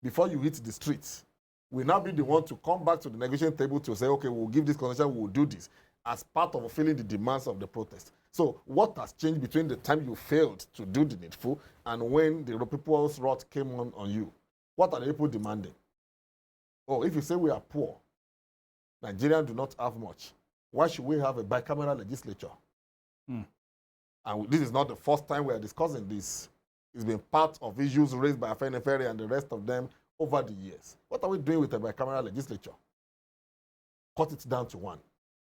before you hit the streets will now be the one to come back to the negotiation table to say, okay, we'll give this concession, we'll do this, as part of fulfilling the demands of the protest. So what has changed between the time you failed to do the needful and when the people's wrath came on you? What are the people demanding? Oh, if you say we are poor, Nigerians do not have much, why should we have a bicameral legislature? And this is not the first time we are discussing this. It's been part of issues raised by Afenifere and the rest of them over the years. What are we doing with a bicameral legislature? Cut it down to one.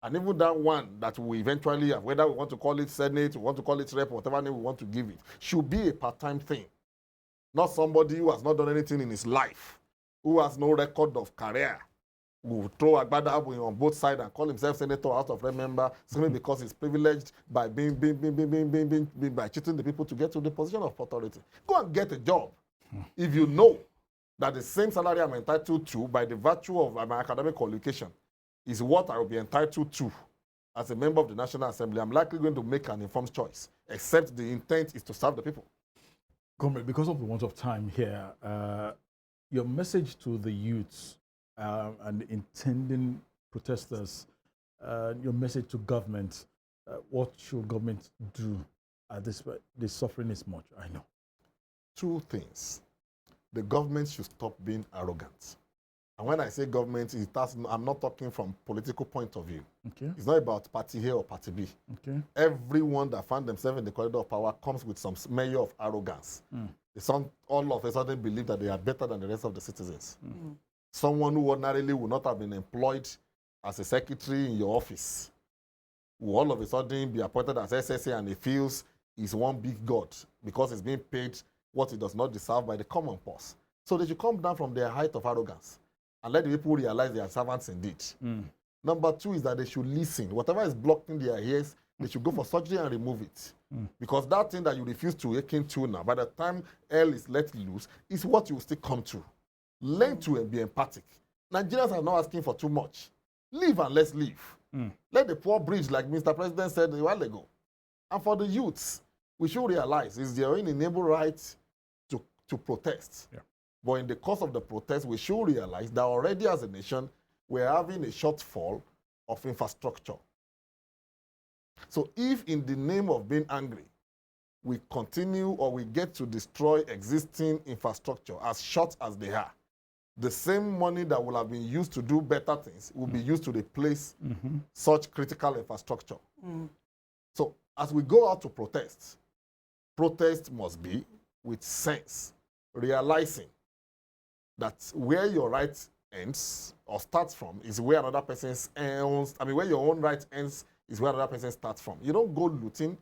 And even that one that we eventually have, whether we want to call it Senate, we want to call it Rep, whatever name we want to give it, should be a part-time thing. Not somebody who has not done anything in his life, who has no record of career, who throw Agbada on both sides and call himself senator out of Rep member simply because he's privileged by by cheating the people to get to the position of authority. Go and get a job. If you know that the same salary I'm entitled to by the virtue of my academic qualification is what I will be entitled to as a member of the National Assembly, I'm likely going to make an informed choice, except the intent is to serve the people. Comrade, because of the want of time here, your message to the youths and intending protesters, your message to government, what should government do at this point? The suffering is much, I know. Two things. The government should stop being arrogant. And when I say government, I'm not talking from political point of view. Okay. It's not about party A or party B. Okay. Everyone that found themselves in the corridor of power comes with some measure of arrogance. They all of a sudden believe that they are better than the rest of the citizens. Someone who ordinarily would not have been employed as a secretary in your office will all of a sudden be appointed as SSA, and he feels he's one big god because he's being paid what he does not deserve by the common purse. So they should come down from their height of arrogance and let the people realize they are servants indeed. Number two is that they should listen. Whatever is blocking their ears, they should go for surgery and remove it. Because that thing that you refuse to akin to now, by the time hell is let loose, is what you will still come to. Learn to be empathic. Nigerians are not asking for too much. Live and let's live. Let the poor bridge, like Mr. President said a while ago. And for the youths, we should realize it's their inalienable right to protest. Yeah. But in the course of the protest, we should realize that already as a nation, we're having a shortfall of infrastructure. So if in the name of being angry, we continue or we get to destroy existing infrastructure as short as they are, the same money that will have been used to do better things will be used to replace such critical infrastructure. So as we go out to protest, protest must be with sense, realizing that where your right ends or starts from is where another person's ends. I mean, where your own right ends is where another person starts from. You don't go looting.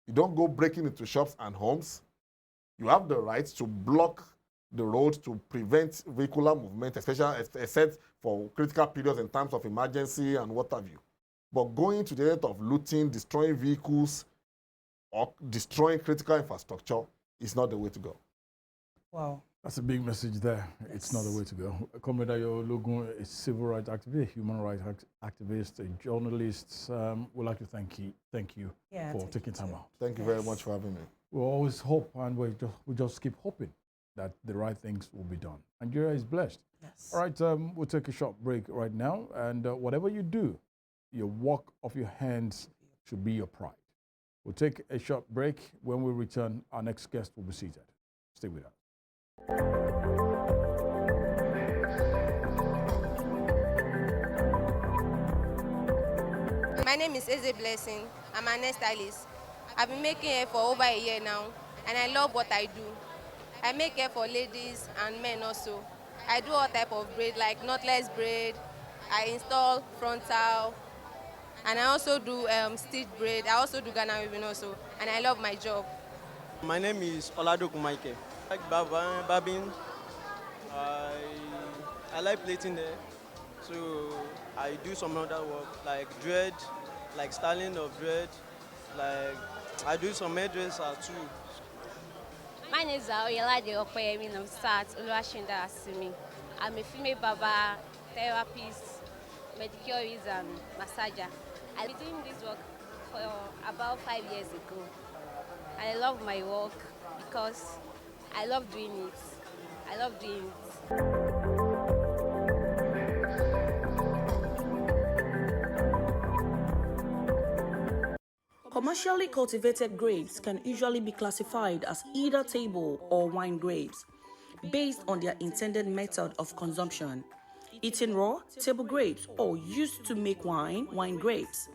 You don't go breaking into shops and homes. You have the right to block the road to prevent vehicular movement, especially except for critical periods in times of emergency and what have you. But going to the end of looting, destroying vehicles, or destroying critical infrastructure is not the way to go. Wow. That's a big message there. Yes. It's not the way to go. Comrade Ologun, a civil rights activist, a human rights activist, a journalist. We'd like to thank you for taking time out. Thank you very much for having me. We always hope, and we just keep hoping that the right things will be done. Nigeria is blessed. Yes. All right, we'll take a short break right now, and whatever you do, your work of your hands should be your pride. We'll take a short break. When we return, our next guest will be seated. Stay with us. My name is Eze Blessing. I'm an hairstylist. I've been making hair for over a year now, and I love what I do. I make hair for ladies and men also. I do all type of braid, like knotless braid. I install frontal, and I also do stitch braid. I also do Ghana weaving also, and I love my job. My name is Ologun Mike. I like barbing. I like plating there, so I do some other work like dread, like styling of dread, like I do some hairdresser too. My name is Oyelade Okoyemi. I'm start Oluwashinda Asimi. I'm a female barber, therapist, manicurist, and massager. I've been doing this work for about 5 years ago. I love my work because I love doing it. I love doing it. Commercially cultivated grapes can usually be classified as either table or wine grapes, based on their intended method of consumption. Eaten raw, table grapes, or used to make wine, wine grapes.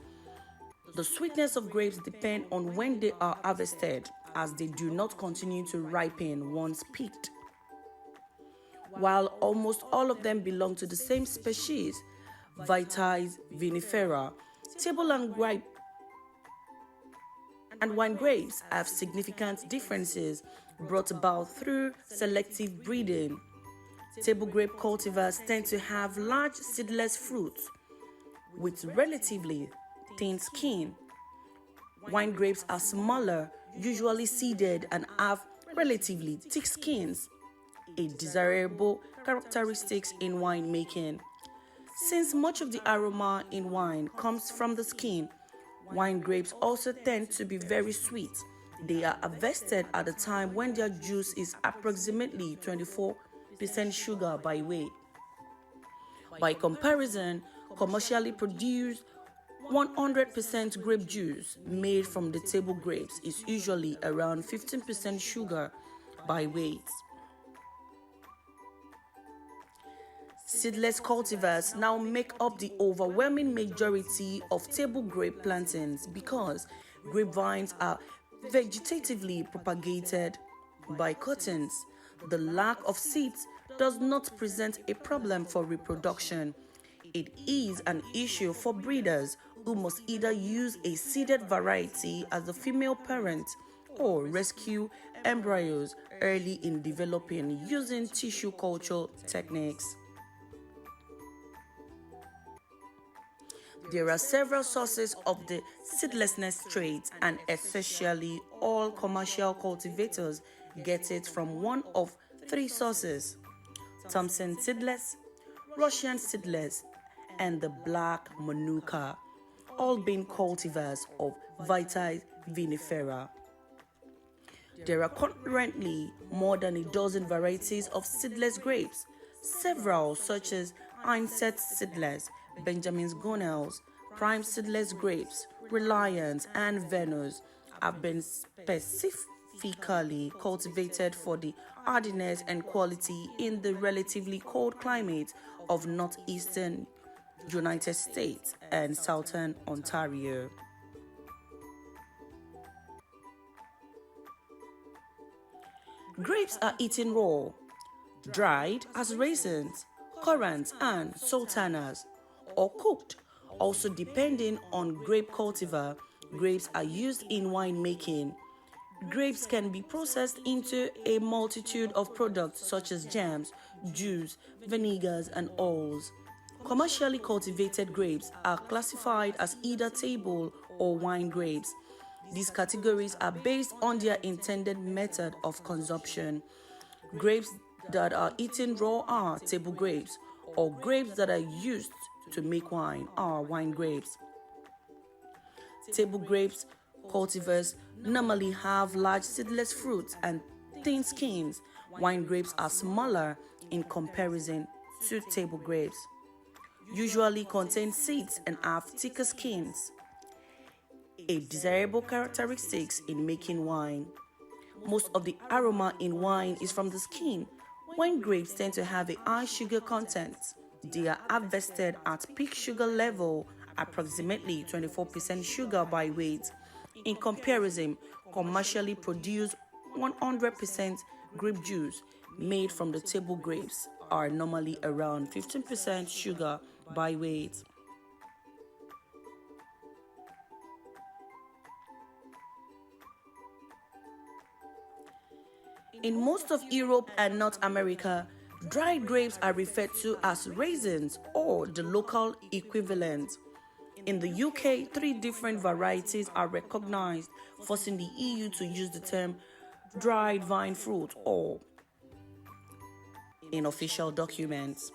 The sweetness of grapes depends on when they are harvested, as they do not continue to ripen once picked. While almost all of them belong to the same species, Vitis vinifera, table and wine grapes have significant differences brought about through selective breeding. Table grape cultivars tend to have large seedless fruits with relatively thin skin. Wine grapes are smaller, usually seeded, and have relatively thick skins, a desirable characteristic in winemaking. Since much of the aroma in wine comes from the skin, wine grapes also tend to be very sweet. They are harvested at a time when their juice is approximately 24% sugar by weight. By comparison, commercially produced 100% grape juice made from the table grapes is usually around 15% sugar by weight. Seedless cultivars now make up the overwhelming majority of table grape plantings because grapevines are vegetatively propagated by cuttings. The lack of seeds does not present a problem for reproduction. It is an issue for breeders who must either use a seeded variety as the female parent or rescue embryos early in developing using tissue culture techniques. There are several sources of the seedlessness trait, and essentially all commercial cultivators get it from one of three sources: Thompson seedless, Russian seedless, and the black Manuka, all being cultivars of Vitis vinifera. There are currently more than a dozen varieties of seedless grapes. Several, such as Einset seedless, Benjamin's Gonels, Prime seedless grapes, Reliance, and Venus, have been specifically cultivated for the hardiness and quality in the relatively cold climate of northeastern United States and southern Ontario. Grapes are eaten raw, dried as raisins, currants, and sultanas, or cooked. Also, depending on grape cultivar, grapes are used in winemaking. Grapes can be processed into a multitude of products such as jams, juice, vinegars, and oils. Commercially cultivated grapes are classified as either table or wine grapes. These categories are based on their intended method of consumption. Grapes that are eaten raw are table grapes, or grapes that are used to make wine are wine grapes. Table grapes cultivars normally have large seedless fruits and thin skins. Wine grapes are smaller in comparison to table grapes, usually contain seeds and have thicker skins, a desirable characteristic in making wine. Most of the aroma in wine is from the skin. Wine grapes tend to have a high sugar content. They are harvested at peak sugar level, approximately 24% sugar by weight. In comparison, commercially produced 100% grape juice made from the table grapes are normally around 15% sugar by weight. In most of Europe and North America, dried grapes are referred to as raisins or the local equivalent. In the UK, 3 different varieties are recognized, forcing the EU to use the term dried vine fruit or in official documents.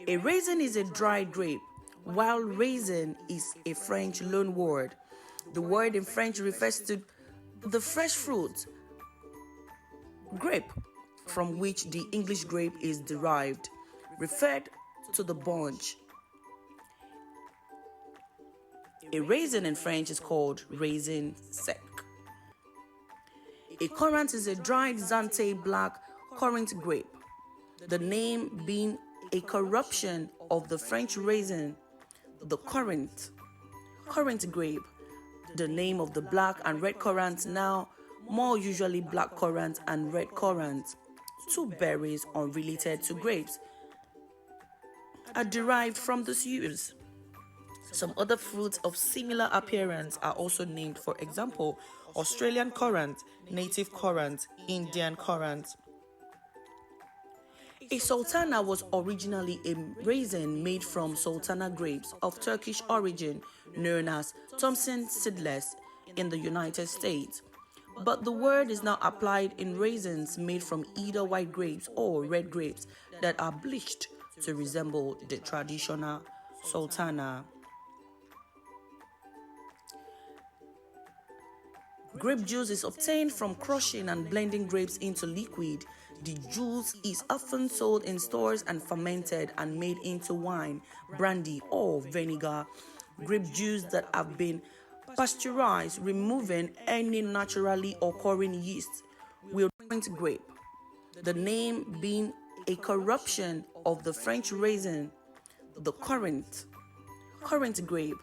A raisin is a dried grape, while raisin is a French loanword. The word in French refers to the fresh fruit, grape, from which the English grape is derived, referred to the bunch. A raisin in French is called raisin sec. A currant is a dried Zante black currant grape, the name being a corruption of the French raisin, the currant grape, the name of the black and red currant, now more usually black currant and red currant, 2 berries unrelated to grapes, are derived from this use. Some other fruits of similar appearance are also named, for example, Australian currant, native currant, Indian currant. A sultana was originally a raisin made from sultana grapes of Turkish origin, known as Thompson seedless in the United States. But the word is now applied in raisins made from either white grapes or red grapes that are bleached to resemble the traditional sultana. Grape juice is obtained from crushing and blending grapes into liquid. The juice is often sold in stores and fermented and made into wine, brandy, or vinegar. Grape juice that have been pasteurized, removing any naturally occurring yeast, will point grape. The name being a corruption of the French raisin, the currant grape.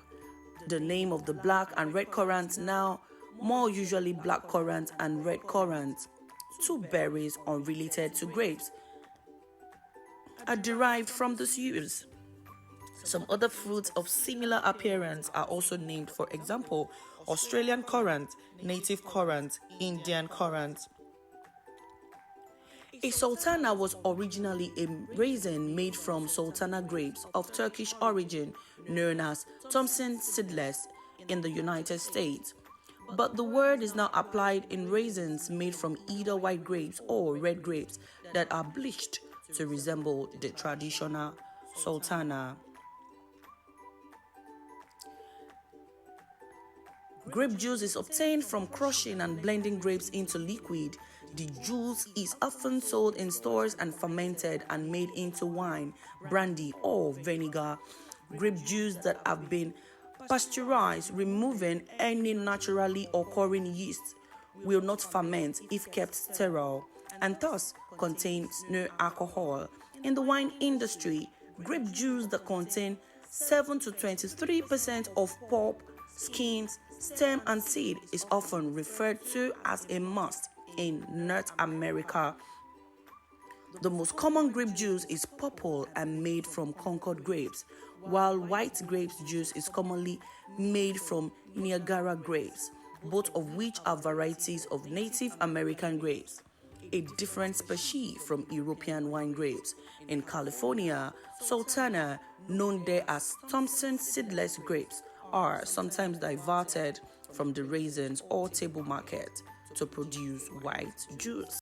The name of the black and red currant, now more usually black currant and red currant, two berries unrelated to grapes, are derived from this use. Some other fruits of similar appearance are also named, for example, Australian currant, native currant, Indian currant. A sultana was originally a raisin made from sultana grapes of Turkish origin, known as Thompson seedless in the United States. But the word is now applied in raisins made from either white grapes or red grapes that are bleached to resemble the traditional sultana. Grape juice is obtained from crushing and blending grapes into liquid. The juice is often sold in stores and fermented and made into wine, brandy, or vinegar. Grape juice that have been pasteurized, removing any naturally occurring yeast, will not ferment if kept sterile, and thus contains no alcohol. In the wine industry, grape juice that contain 7 to 23% of pulp, skins, stem, and seed is often referred to as a must in North America. The most common grape juice is purple and made from Concord grapes, while white grape juice is commonly made from Niagara grapes, both of which are varieties of Native American grapes, a different species from European wine grapes. In California, Sultana, known there as Thompson seedless grapes, are sometimes diverted from the raisins or table market to produce white juice.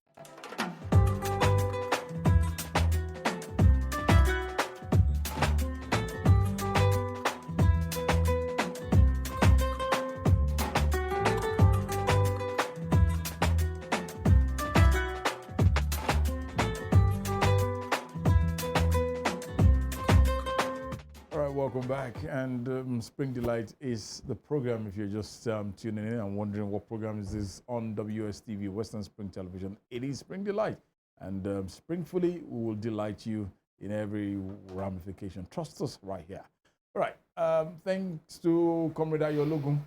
Welcome back, and Spring Delight is the program. If you're just tuning in and wondering what program is this on WSTV, Western Spring Television, it is Spring Delight, and springfully we will delight you in every ramification. Trust us right here. All right, thanks to Comrade Ologun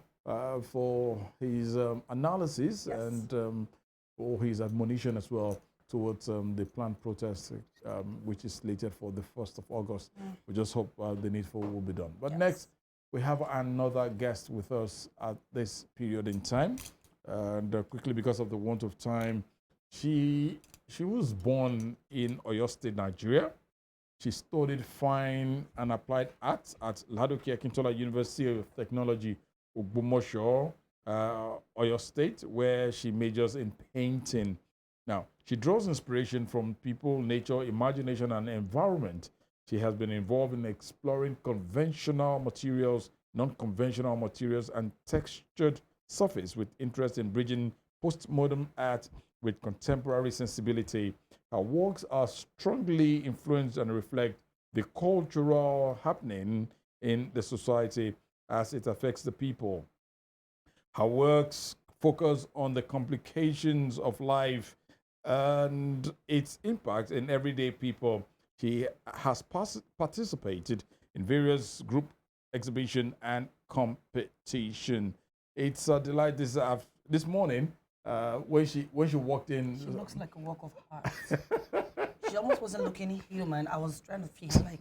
for his analysis and for his admonition as well towards the planned protest, which is slated for the 1st of August. We just hope the needful will be done. But next, we have another guest with us at this period in time. And quickly, because of the want of time, she was born in Oyo State, Nigeria. She studied fine and applied arts at Ladoke Akintola University of Technology, Ogbomoso, Oyo State, where she majors in painting. Now, she draws inspiration from people, nature, imagination, and environment. She has been involved in exploring conventional materials, non-conventional materials, and textured surface with interest in bridging postmodern art with contemporary sensibility. Her works are strongly influenced and reflect the cultural happening in the society as it affects the people. Her works focus on the complications of life and its impact in everyday people. She has participated in various group exhibition and competition. It's a delight this morning when she walked in. She looks like a work of art. She almost wasn't looking human. I was trying to feel like,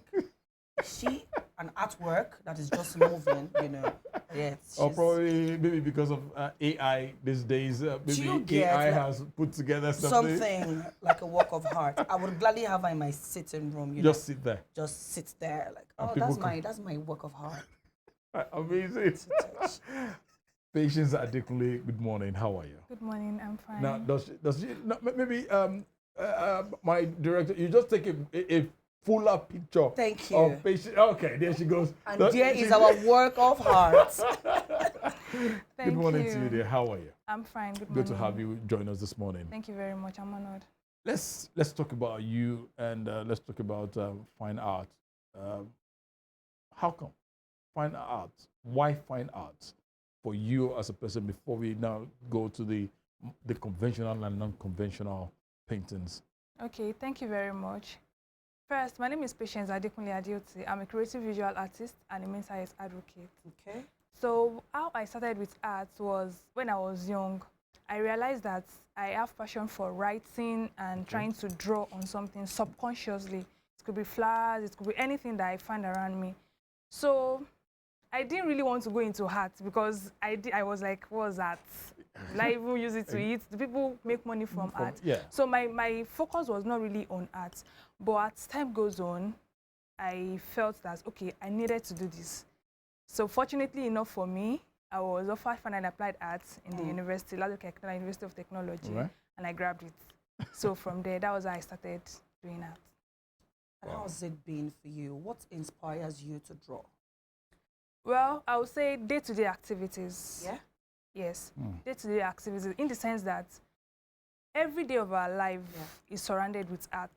is she an artwork that is just moving, you know? Yeah. Or probably maybe because of AI these days, maybe AI has put together something like a work of art. I would gladly have her in my sitting room. You just know? sit there. Just sit there, like, oh, that's my work of art. Amazing. Patience Adekunle, good morning. How are you? Good morning. I'm fine. Now, does she maybe my director? You just take a fuller picture. Thank you. Of patient. Okay, there she goes. And there is our work of art. Good morning to you, dear. How are you? I'm fine. Good morning. Good to have you join us this morning. Thank you very much. I'm honored. Let's talk about you and let's talk about fine art. How come fine art? Why fine art for you as a person? Before we now go to the conventional and non-conventional paintings. Okay, thank you very much. First, my name is Patience Adekunle Adeoti. I'm a creative visual artist and a mental health advocate. Okay. So how I started with art was when I was young. I realized that I have passion for writing and trying to draw on something subconsciously. It could be flowers, it could be anything that I find around me. So I didn't really want to go into art because I was like, what's that? Will I even use it to eat? Do people make money from art? Yeah. So my focus was not really on art. But as time goes on, I felt that, okay, I needed to do this. So fortunately enough for me, I was offered fine and applied arts in the university, Ologun University of Technology, and I grabbed it. So from there, that was how I started doing art. And how has it been for you? What inspires you to draw? Well, I would say day-to-day activities. Yeah? Yes, day-to-day activities in the sense that every day of our life is surrounded with art.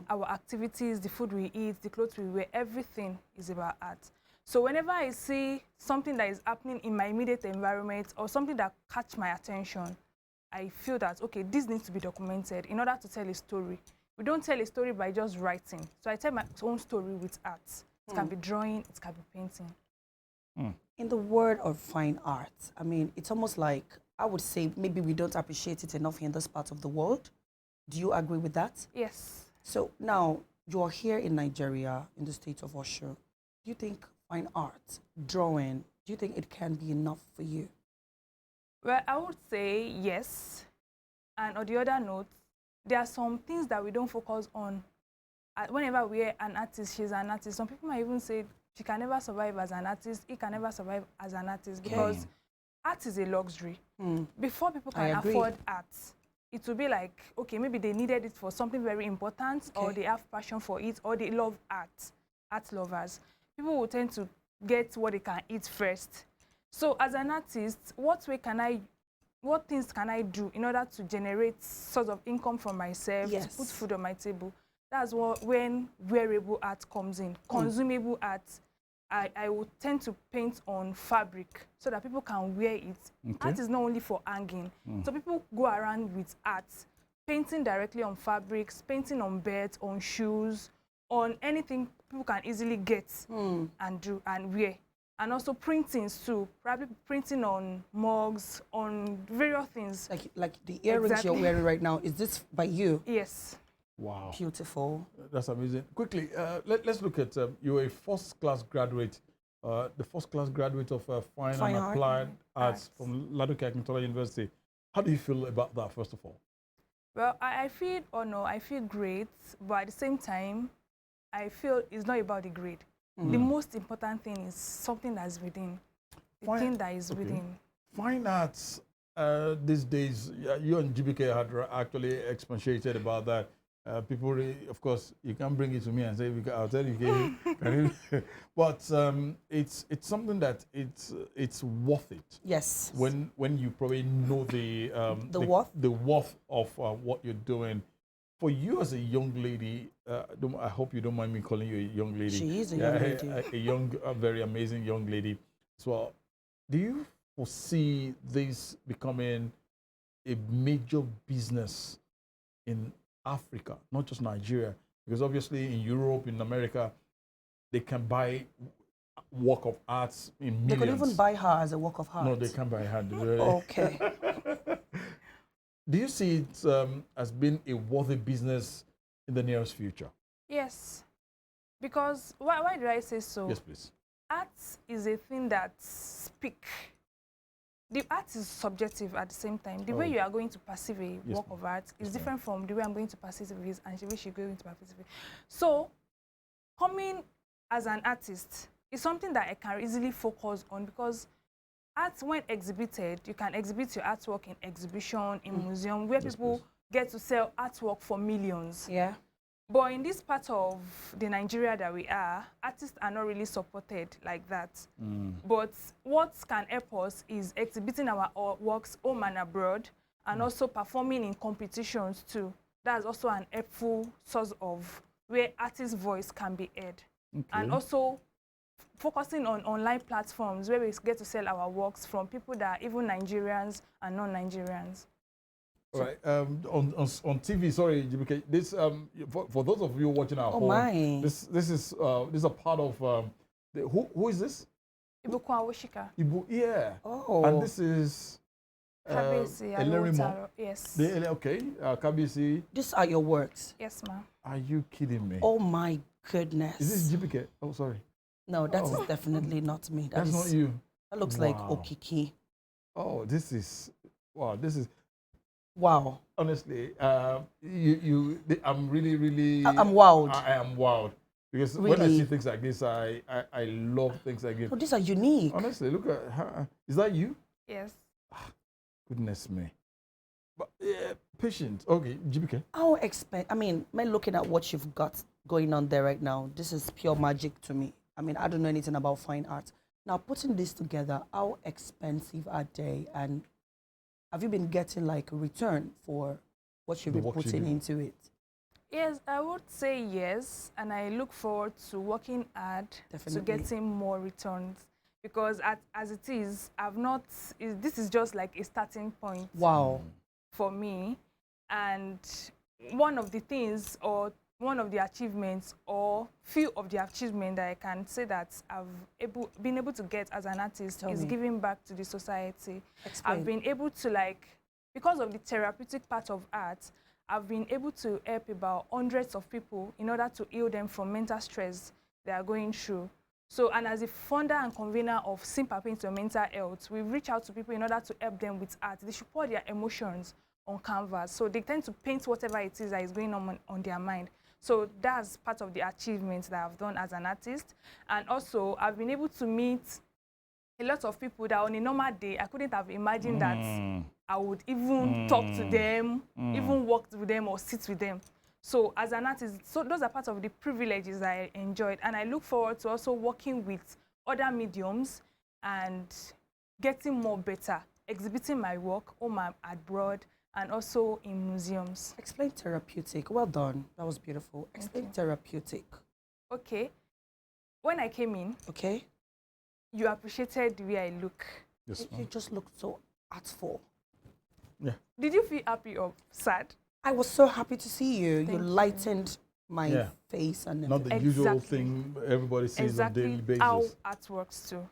Our activities, the food we eat, the clothes we wear, everything is about art. So whenever I see something that is happening in my immediate environment or something that catch my attention, I feel that, okay, this needs to be documented in order to tell a story. We don't tell a story by just writing. So I tell my own story with art. It can be drawing, it can be painting. In the world of fine art, I mean, it's almost like, I would say maybe we don't appreciate it enough in this part of the world. Do you agree with that? Yes. So now, you're here in Nigeria, in the state of Osho. Do you think fine art, drawing, do you think it can be enough for you? Well, I would say yes. And on the other note, there are some things that we don't focus on. Whenever we hear an artist, she's an artist, some people might even say she can never survive as an artist, he can never survive as an artist, because art is a luxury. Before people can afford art, it will be like, okay, maybe they needed it for something very important, or they have passion for it, or they love art lovers. People will tend to get what they can eat first. So as an artist, what things can I do in order to generate sort of income for myself, to put food on my table? That's when wearable art comes in, consumable art. I would tend to paint on fabric so that people can wear it. Art is not only for hanging. So people go around with art, painting directly on fabrics, painting on beds, on shoes, on anything people can easily get and do and wear. And also printing too, probably printing on mugs, on various things. Like the earrings you're wearing right now, is this by you? Yes. Wow. Beautiful. That's amazing. Quickly, let's look at, you're a first-class graduate, the first-class graduate of Fine and Applied Arts from Ologun University. How do you feel about that, first of all? Well, I feel honored, I feel great, but at the same time, I feel it's not about the grade. The most important thing is something that's within, the thing that is within. Fine arts, these days, you and Ajibike had actually expatiated about that. People, of course, you can bring it to me and say, I'll tell you, but it's something that it's worth it. Yes. When you probably know the worth of what you're doing. For you as a young lady, I hope you don't mind me calling you a young lady. She is a young lady. A young, very amazing young lady. So, do you foresee this becoming a major business in Africa, not just Nigeria? Because obviously in Europe, in America, they can buy work of arts in millions. They could even buy her as a work of art. No, they can't buy her. Okay. Do you see it as being a worthy business in the nearest future? Yes. Because, why did I say so? Yes, please. Art is a thing that speaks. The art is subjective at the same time. The way you are going to perceive a work of art is different from the way I'm going to perceive it and the way she's going to perceive it. So, coming as an artist is something that I can easily focus on, because art, when exhibited, you can exhibit your artwork in exhibition, in museum, where people get to sell artwork for millions. Yeah. But in this part of the Nigeria that we are, artists are not really supported like that. But what can help us is exhibiting our works home and abroad, and also performing in competitions too. That's also an helpful source of where artists' voice can be heard. And also focusing on online platforms where we get to sell our works from people that are even Nigerians and non-Nigerians. Right. On TV, sorry, Ajibike, this for those of you watching at home, my. this is a part of who is this? Ibuku Awoshika. Yeah. Oh. And this is Kabisi, Elerimo. yes. Okay. Kabisi. These are your works. Yes, ma'am. Are you kidding me? Oh my goodness. Is this Ajibike? Oh, sorry. No, that is definitely not me. That's not you. That looks like Okiki. Oh, this is wow. This is wow. Honestly, I'm really. I'm wowed. I am wowed because when I see things like this, I love things like this. Oh, these are unique. Honestly, look at her. Is that you? Yes. Goodness me. But patient. Okay, GBK. I mean, looking at what you've got going on there right now, this is pure magic to me. I mean, I don't know anything about fine art. Now, putting this together, how expensive are they? And have you been getting like a return for what you've been putting into it? Yes, I would say yes. And I look forward to working hard to getting more returns. Because as it is, this is just like a starting point. Wow. For me. And one of the things or one of the achievements or few of the achievements that I can say that I've been able to get as an artist is giving back to the society. Explain. I've been able to because of the therapeutic part of art, I've been able to help about hundreds of people in order to heal them from mental stress they are going through. So, and as a founder and convener of Sympathy into Mental Health, we reach out to people in order to help them with art. They should pour their emotions on canvas. So they tend to paint whatever it is that is going on their mind. So that's part of the achievements that I've done as an artist. And also, I've been able to meet a lot of people that on a normal day, I couldn't have imagined that I would even talk to them, even work with them or sit with them. So as an artist, so those are part of the privileges I enjoyed. And I look forward to also working with other mediums and getting more better, exhibiting my work home and abroad, and also in museums. Explain therapeutic. Well done. That was beautiful. Explain therapeutic. Okay. When I came in, you appreciated the way I look. Yes, you just looked so artful. Yeah. Did you feel happy or sad? I was so happy to see you. You lightened my face and not the usual thing everybody sees on a daily basis. How art works too.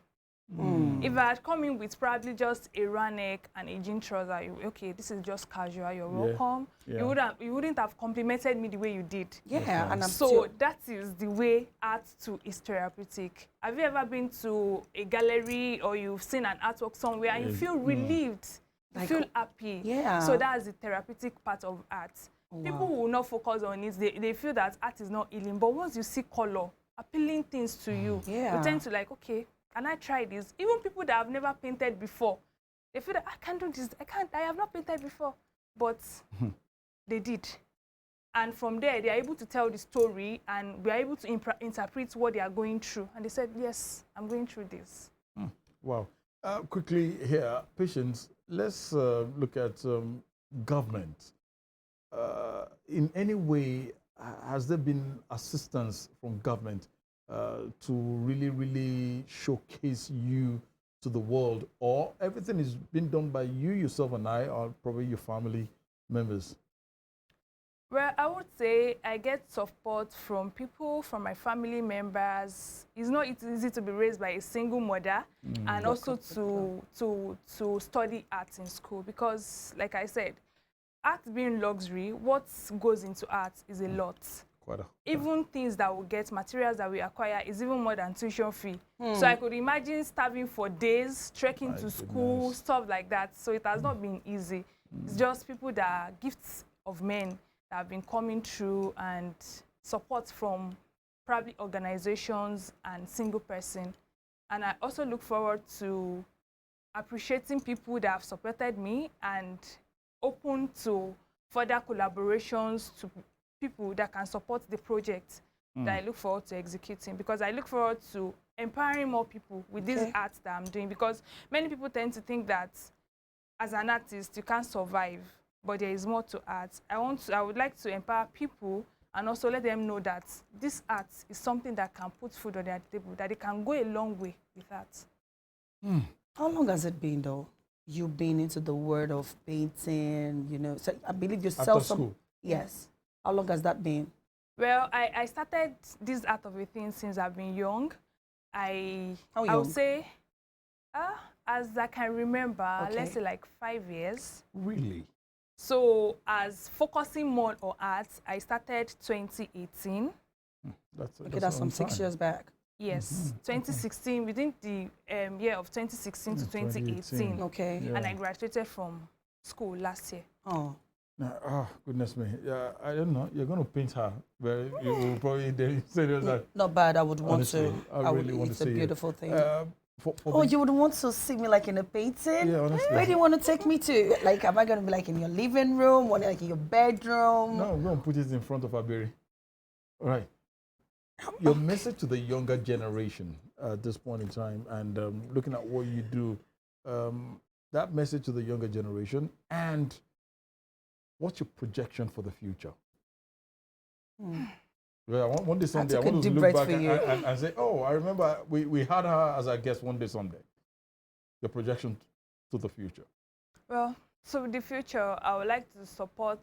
If I had come in with probably just a round neck and a jean trouser, okay, this is just casual, you're welcome. You wouldn't have complimented me the way you did. Yeah, and so that is the way art too is therapeutic. Have you ever been to a gallery or you've seen an artwork somewhere and you feel relieved? You feel happy. Yeah. So that's the therapeutic part of art. Wow. People will not focus on it. They feel that art is not healing. But once you see color, appealing things to you, you tend to okay, can I try this? Even people that have never painted before, they feel that I can't do this. I have not painted before. But they did. And from there, they are able to tell the story and we are able to interpret what they are going through. And they said, yes, I'm going through this. Wow. Quickly here, Patience, let's look at government. In any way, has there been assistance from government to really showcase you to the world, or everything is being done by you, yourself, and I, or probably your family members? Well, I would say I get support from people, from my family members. It's not easy to be raised by a single mother and also to study art in school because, like I said, art being luxury, what goes into art is a lot. Even things that we get, materials that we acquire is even more than tuition fee. So I could imagine starving for days, trekking to school, stuff like that. So it has not been easy. It's just people that are gifts of men that have been coming through and support from probably organizations and single person. And I also look forward to appreciating people that have supported me and open to further collaborations to people that can support the project that I look forward to executing, because I look forward to empowering more people with this art that I'm doing, because many people tend to think that as an artist you can't survive, but there is more to art. I would like to empower people and also let them know that this art is something that can put food on their table, that they can go a long way with art. How long has it been though? You've been into the world of painting, you know. So I believe you sell After some. school? Yes. How long has that been? Well, I started this art of a thing since I've been young. How I young? would say, as I can remember, Okay. let's say like 5 years. Really? So as focusing more on art, I started 2018. Okay, that's some 6 years back. Yes, 2016, within the year of 2016 to 2018. Okay. Yeah. And I graduated from school last year. Oh. Oh, goodness me. Yeah, I don't know. You're going to paint her. Well, you will probably say that. Not bad. I would want Honestly, to. I really want to It's see a it. beautiful thing. For Oh, the- you would want to see me like in a painting? Yeah, honestly. Where do you want to take me to? Like, am I going to be like in your living room or like in your bedroom? No, I'm going to put it in front of Abiri. All right. Your message to the younger generation at this point in time, and looking at what you do, that message to the younger generation, and what's your projection for the future? Well, one day someday, I took a want to deep look breath back for you. and say, oh, I remember we had her as our guest one day someday. Your projection to the future. Well, so with the future, I would like to support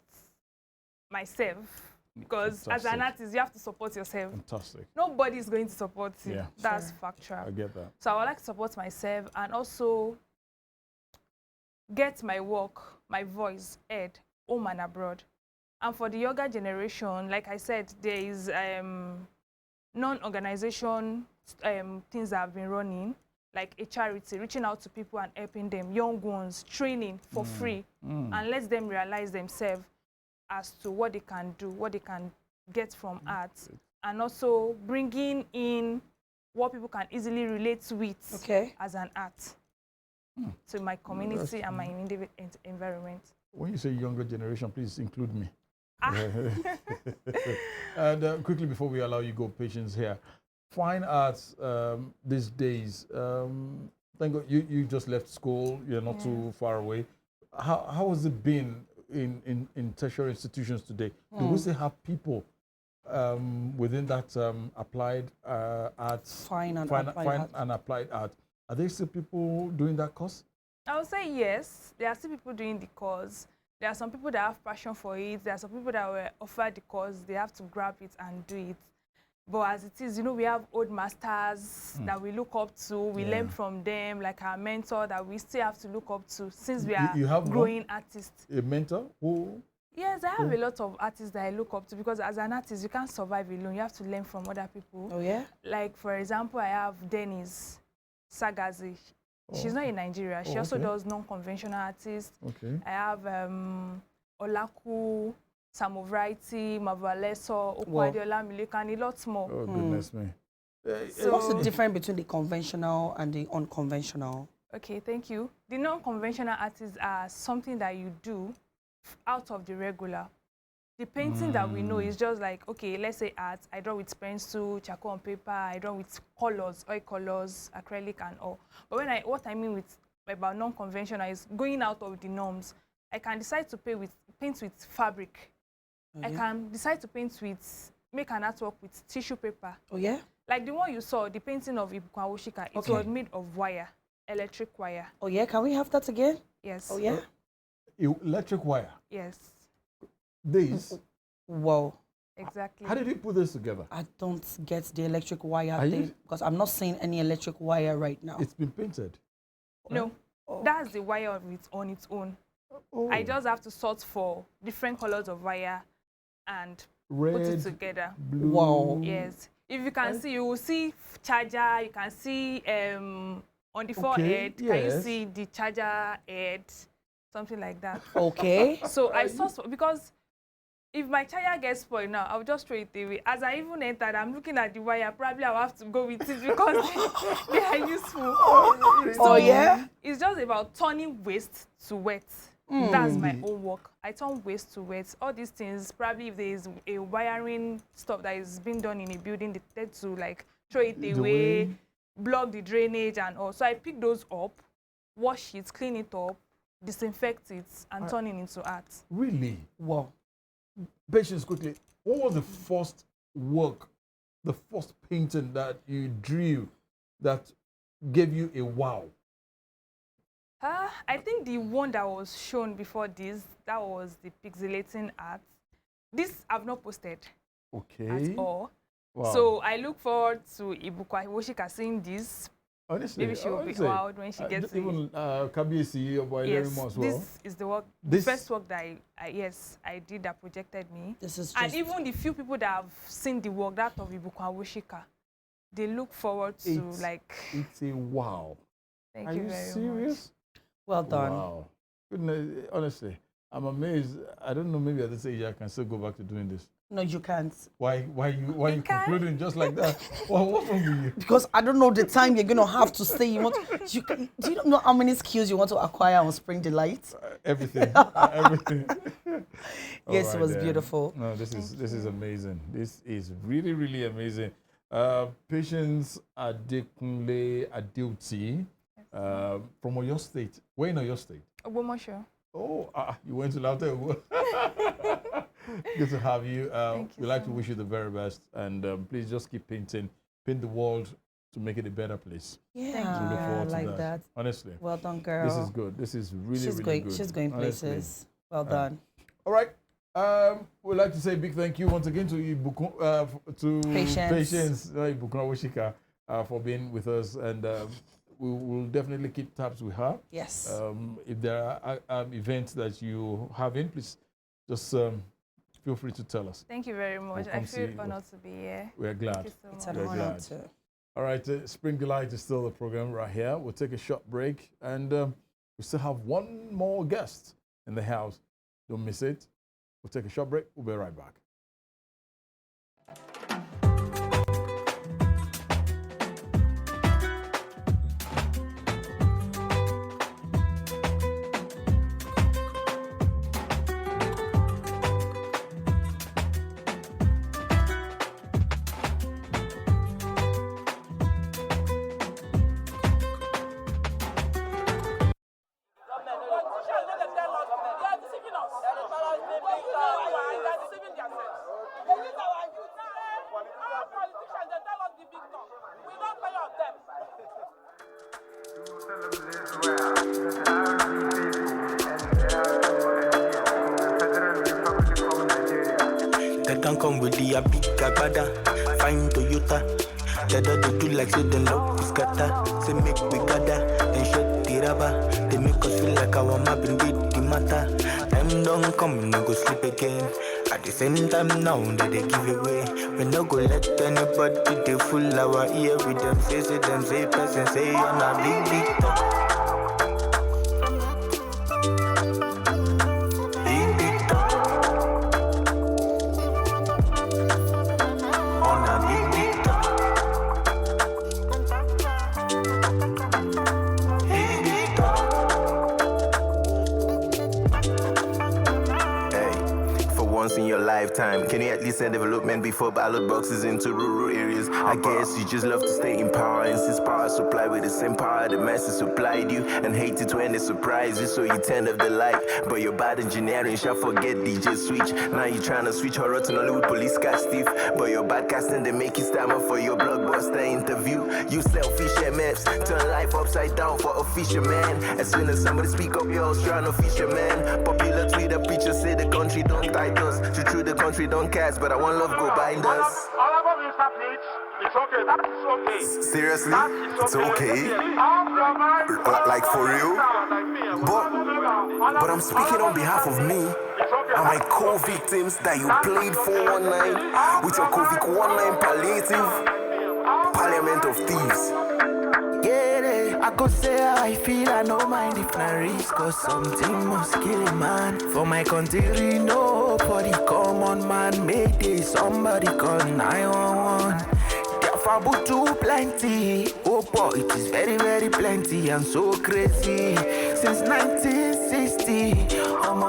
myself, because as an Fantastic. artist, you have to support yourself. Fantastic. Nobody is going to support you. Yeah. That's factual. I get that. So I would like to support myself and also get my work, my voice heard home and abroad. And for the younger generation, like I said, there is non-organization things that have been running, like a charity, reaching out to people and helping them, young ones, training for free, and let them realize themselves as to what they can do, what they can get from art, and also bringing in what people can easily relate with as an art to my community and my immediate environment. When you say younger generation, please include me. And quickly before we allow you go, Patience here. Fine arts these days, thank God you just left school, you're not too far away. How has it been in tertiary institutions today? Do we still have people within that applied arts, Fine and applied art? Are there still people doing that course? I would say yes. There are still people doing the course. There are some people that have passion for it. There are some people that were offered the course. They have to grab it and do it. But as it is, you know, we have old masters that we look up to. We learn from them, like our mentor that we still have to look up to since we are You have growing artists. A mentor who? Yes, I have a lot of artists that I look up to, because as an artist, you can't survive alone. You have to learn from other people. Oh, yeah? Like, for example, I have Denise Sagazi. She's not in Nigeria. She also does non-conventional artists. Okay. I have Olaku, Samovraiti, Mavaleso, Okwadiola, Milika, and a lot more. Oh, goodness me. So, What's the difference between the conventional and the unconventional? Okay, thank you. The non-conventional artists are something that you do out of the regular. The painting that we know is just like, okay, let's say art, I draw with pencil, charcoal on paper, I draw with colors, oil colors, acrylic and all. But what I mean about non-conventional is going out of the norms. I can decide to paint with fabric. I can decide to make an artwork with tissue paper. Oh, yeah? Like the one you saw, the painting of Ibuka Oshika, it was made of wire, electric wire. Oh, yeah? Can we have that again? Yes. Oh, yeah? Electric wire. Yes. This. Whoa. Exactly. How did you put this together? I don't get the electric wire thing, because I'm not seeing any electric wire right now. It's been painted. No, that's the wire on its own. Oh. I just have to sort for different colors of wire and Red, put it together. blue. Wow. Yes. If you can see, you will see charger. You can see on the forehead. Can you see the charger head? Something like that. Okay. So I saw, because if my charger gets spoiled now, I'll just throw it away. As I even entered, I'm looking at the wire. Probably I'll have to go with it because they are useful. Oh, yeah? It's just about turning waste to wet. That's my own work. I turn waste to wealth. All these things, probably if there is a wiring stuff that is being done in a building, they tend to like throw it away, block the drainage and all. So I pick those up, wash it, clean it up, disinfect it, and turn it into art. Really? Wow. Patience, quickly. What was the first work, the first painting that you drew that gave you a wow? I think the one that was shown before this, that was the pixelating art. This I've not posted at all. Wow. So I look forward to Ibukwa Woshika seeing this. Honestly, Maybe she will be wowed when she gets it. Even Kabiesi or Yes, as well. this is the work, the first work that I did that projected me. This is and even the few people that have seen the work, that of Ibukwa Woshika, they look forward to like. It's a wow. Thank you very much. Are you serious? Well done. Wow. Goodness, honestly, I'm amazed. I don't know, maybe at this age I can still go back to doing this. No, you can't. Why you concluding just like that? What's wrong with you? Because I don't know the time you're gonna have to stay. Do you know how many skills you want to acquire on Spring Delight? Everything. Everything. Yes, it was beautiful. No, this is amazing. This is really, really amazing. Patience Adekunle Adeoti from Oyo State. Where in Oyo State? Ogbomoso. Oh, you went to Laute. Good to have you. We'd like to wish you the very best, and please just keep painting. Paint the world to make it a better place. Yeah, we look forward to like that. Honestly. Well done, girl. This is good. This is really good. She's going honestly. places. Well done. All right. We'd like to say a big thank you once again to Patience Ibukun Woshika for being with us, and we will definitely keep tabs with her. Yes. If there are events that you have in, please just feel free to tell us. Thank you very much. I feel honored to be here. We're glad. Thank you so much. It's an honor too. All right, Spring Delight is still the program right here. We'll take a short break, and we still have one more guest in the house. Don't miss it. We'll take a short break. We'll be right back. Come with the big agbada, fine Toyota. They don't do like say they love scatter. Say make we gather, then shut the rubber. They make us feel like our map in the matter. Time don't come, no go sleep again. At the same time now that they give away, we no go let anybody they fool our ear with them. Say person say on a big talk. Can you at least send development before ballot boxes into rural areas? I guess you just love to stay in power, and since power supply with the same power the masses supplied you, and hate it when they surprise you, so you turn off the light. But your bad engineering shall forget DJ switch. Now you trying to switch horror to Nollywood police cast stiff, but your bad casting they make you stammer for your blockbuster interview. You selfish MFs turn life upside down for a fisherman. As soon as somebody speak up, you're trying to fisherman. Popular Twitter preachers say the country don't tight us. True, the country don't cast, but I want love go bind us. It's okay, that is okay. Seriously? It's okay? Like for real? But I'm speaking on behalf of me and my co-victims that you played 419 with your COVID-19 palliative Parliament of Thieves. Yeah, I could say how I feel, I no mind if I risk cause something must kill a man. For my country, nobody common man, maybe somebody call 911. Fabu too plenty, oh boy, it is very, very plenty and so crazy. Since 1960, see.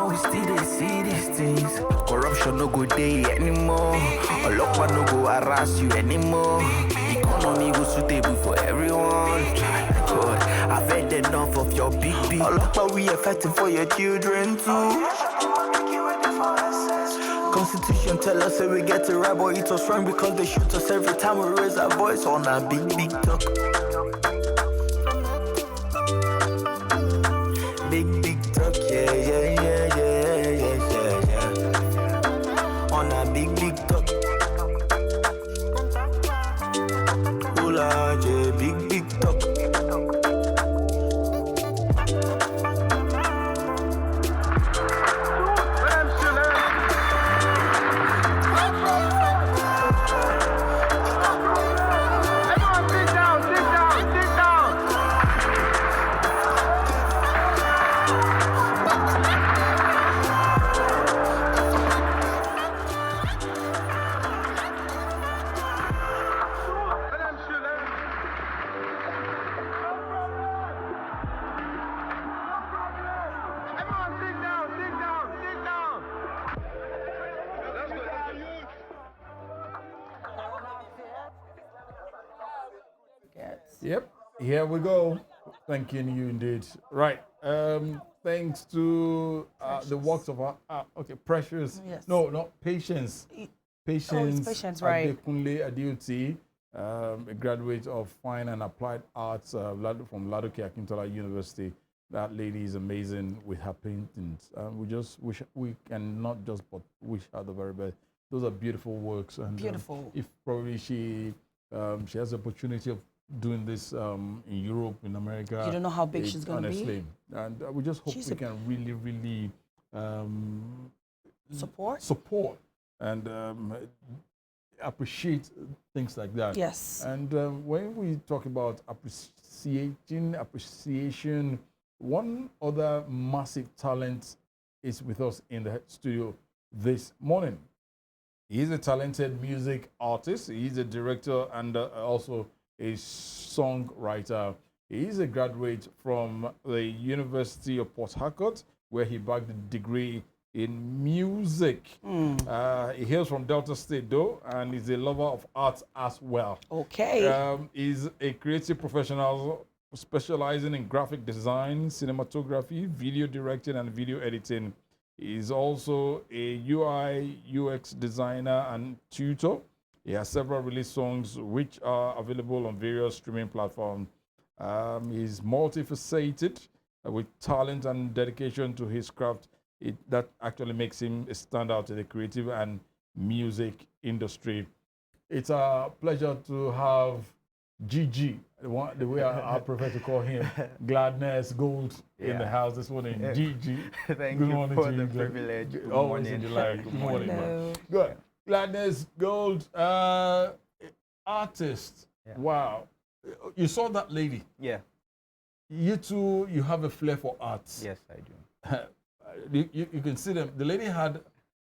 We still they see these things. Corruption no go day anymore. Ologun no go harass you anymore. Economy go suitable for everyone. God, I've had enough of your big. Ologun, we are fighting for your children too. Constitution tell us that we get it right, but it was wrong because they shoot us every time we raise our voice on our big talk. Big talk, yeah. On a big talk. Ola, yeah, big talk. Yep, here we go. Thanking you indeed. Right. Thanks to the works of our Precious. Yes. No, not Patience. Patience. Patience, right. Adekunle Adeoti, a graduate of Fine and Applied Arts from Ladoke Akintola University. That lady is amazing with her paintings. We just wish we can not just but wish her the very best. Those are beautiful works. And Beautiful. if probably she has the opportunity of doing this in Europe, in America. You don't know how big she's going to be. Honestly. And we just hope we can really support and appreciate things like that. Yes. And when we talk about appreciation, one other massive talent is with us in the studio this morning. He's a talented music artist. He's a director and also a songwriter. He is a graduate from the University of Port Harcourt, where he bagged a degree in music. He hails from Delta State, though, and is a lover of arts as well. Okay. He's a creative professional specializing in graphic design, cinematography, video directing, and video editing. He's also a UI, UX designer and tutor. He has several released songs which are available on various streaming platforms. He's multifaceted with talent and dedication to his craft. That actually makes him a standout in the creative and music industry. It's a pleasure to have GG, the way I prefer to call him, Gladness Gold in the house this morning. GG. Thank Good you morning for to the you. privilege. Good Always morning. in delight. Good morning. Hello. Good. Gladness Gold, artist. Yeah. Wow. You saw that lady. Yeah. You too, you have a flair for arts. Yes, I do. You can see them. The lady had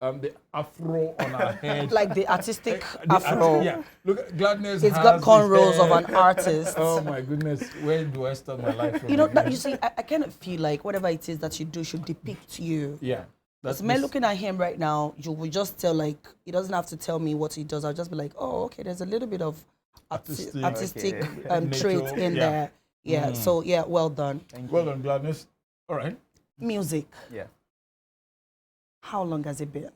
the afro on her head. Like the artistic afro. Yeah. Look, Gladness It's has got this cornrows of hair. an artist. Oh my goodness. Where do I start my life from? You know, again? you see, I kind of feel like whatever it is that you do should depict you. Yeah. Because me looking at him right now, you will just tell, like, he doesn't have to tell me what he does. I'll just be like, oh, okay, there's a little bit of artistic trait in there. Yeah, so yeah, well done. Well done, Gladness. All right. Music. Yeah. How long has it been?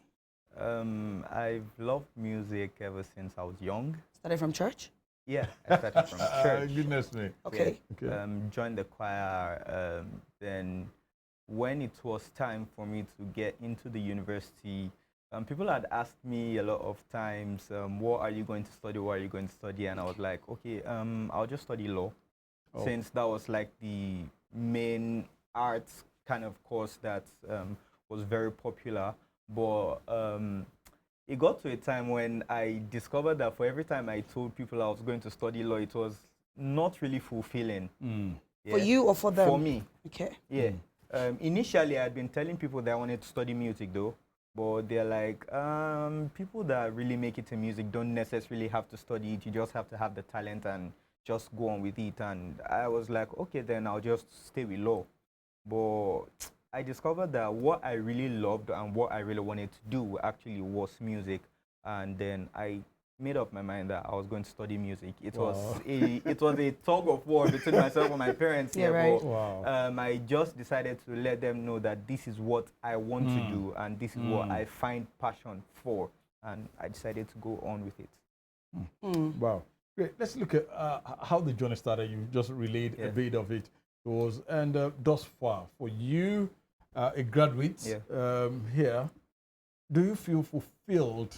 I've loved music ever since I was young. Started from church? Yeah, I started from church. Goodness me. Okay. Yeah. Joined the choir. Then when it was time for me to get into the university, people had asked me a lot of times, what are you going to study? What are you going to study? And I was like, okay, I'll just study law. Since that was like the main arts kind of course that was very popular. But it got to a time when I discovered that for every time I told people I was going to study law, it was not really fulfilling. Yeah. For you or for them? For me. Okay. Yeah. Initially, I had been telling people that I wanted to study music, though. But they're like, people that really make it in music don't necessarily have to study it. You just have to have the talent and just go on with it. And I was like, okay, then I'll just stay with law. But I discovered that what I really loved and what I really wanted to do actually was music. And then I made up my mind that I was going to study music. It was a tug of war between myself and my parents. Yeah, right. But I just decided to let them know that this is what I want to do and this is what I find passion for. And I decided to go on with it. Wow. Great. Let's look at how the journey started. You just relayed a bit of it to us. And thus far, for you, a graduate here, do you feel fulfilled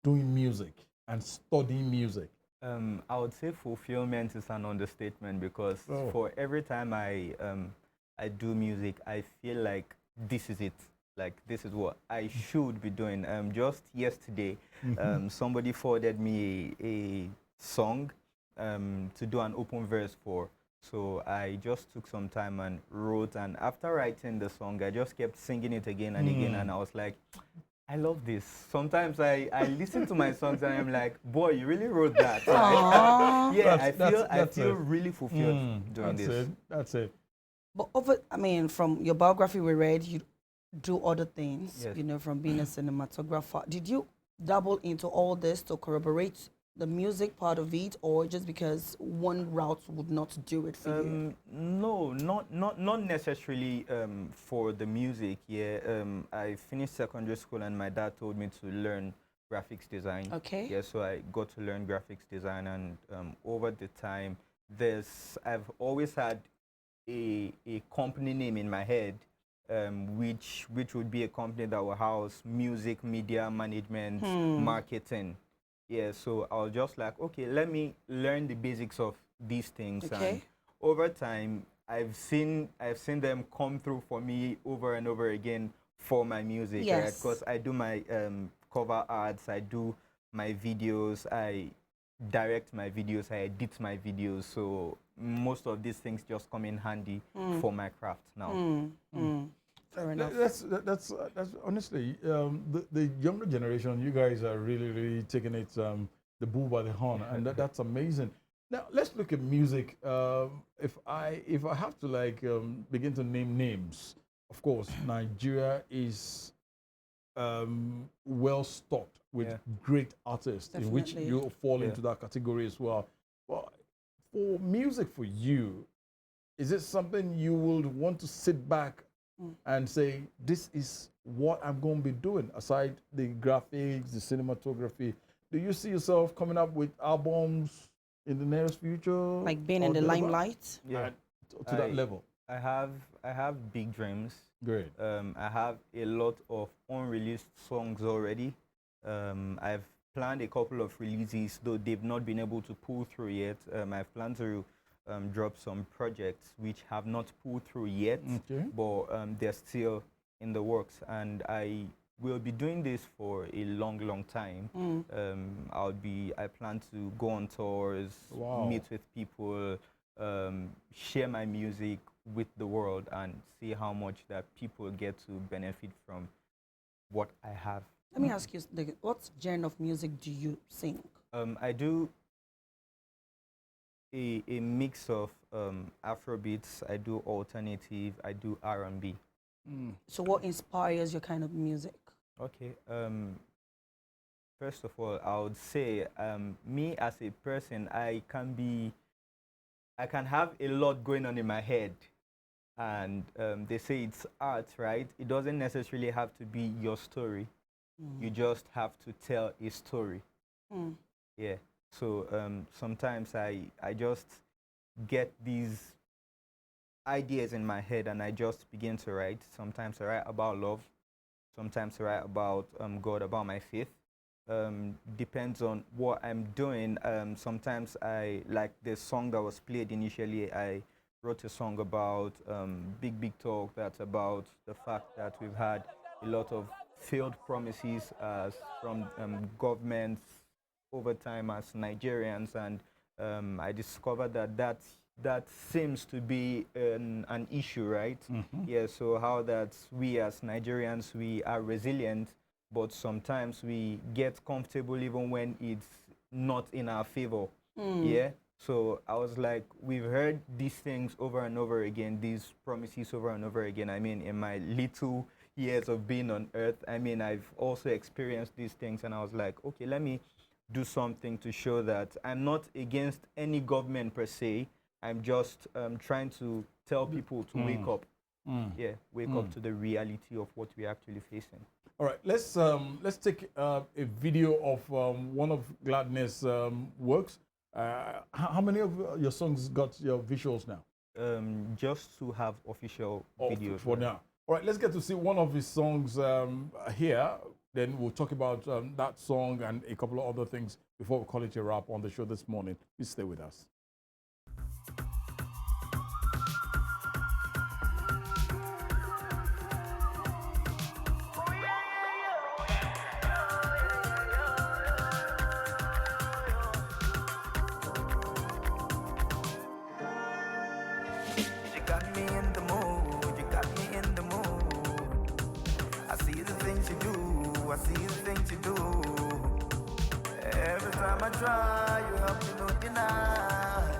doing music and studying music? I would say fulfillment is an understatement because for every time I do music, I feel like this is it. Like, this is what I should be doing. Just yesterday, somebody forwarded me a song to do an open verse for. So I just took some time and wrote. And after writing the song, I just kept singing it again and again. And I was like, I love this. Sometimes I listen to my songs and I'm like, boy, you really wrote that. I feel really fulfilled doing this. That's it. But from your biography we read, you do other things, you know, from being a cinematographer. Did you dabble into all this to corroborate the music part of it, or just because one route would not do it for you? No, not necessarily for the music. I finished secondary school and my dad told me to learn graphics design. Okay. Yeah, so I got to learn graphics design, and over the time, I've always had a company name in my head, which would be a company that will house music, media, management, marketing. Yeah, so I was just like, okay, let me learn the basics of these things. Okay. And over time, I've seen them come through for me over and over again for my music, right? Because I do my cover arts, I do my videos, I direct my videos, I edit my videos. So most of these things just come in handy for my craft now. Fair enough. That's honestly, the younger generation, you guys are really taking it the bull by the horn, and that's amazing. Now let's look at music. If I have to begin to name names, of course, Nigeria is well stocked with great artists, in which you fall into that category as well. But for music, for you, is it something you would want to sit back and say, this is what I'm going to be doing, aside the graphics, the cinematography? Do you see yourself coming up with albums in the nearest future? Like being in the limelight? Yeah. To that level? I have big dreams. Great. I have a lot of unreleased songs already. I've planned a couple of releases, though they've not been able to pull through yet. I've planned to drop some projects which have not pulled through yet, but they're still in the works, and I will be doing this for a long time. I plan to go on tours, meet with people, share my music with the world, and see how much that people get to benefit from what I have. Let me ask you, what genre of music do you sing? I do a mix of Afrobeats, I do alternative, I do R&B. So what inspires your kind of music? Okay. First of all, I would say me as a person, I can have a lot going on in my head. And they say it's art, right? It doesn't necessarily have to be your story. You just have to tell a story. Yeah. So sometimes I just get these ideas in my head and I just begin to write. Sometimes I write about love. Sometimes I write about God, about my faith. Depends on what I'm doing. Sometimes like the song that was played initially, I wrote a song about big talk that's about the fact that we've had a lot of failed promises from governments over time as Nigerians, and I discovered that seems to be an issue, right? Yeah, so how that we as Nigerians, we are resilient, but sometimes we get comfortable even when it's not in our favor. Yeah, So I was like, we've heard these things over and over again, these promises over and over again. I mean, in my little years of being on earth, I mean, I've also experienced these things, and I was like, okay, let me do something to show that I'm not against any government per se. I'm just trying to tell people to wake up. Yeah, wake up to the reality of what we're actually facing. All right, let's take a video of one of Gladness' works. How many of your songs got your visuals now? Just to have official videos for now. All right, let's get to see one of his songs here. Then we'll talk about that song and a couple of other things before we call it a wrap on the show this morning. Please stay with us. I see the things you do. Every time I try, you help me not deny.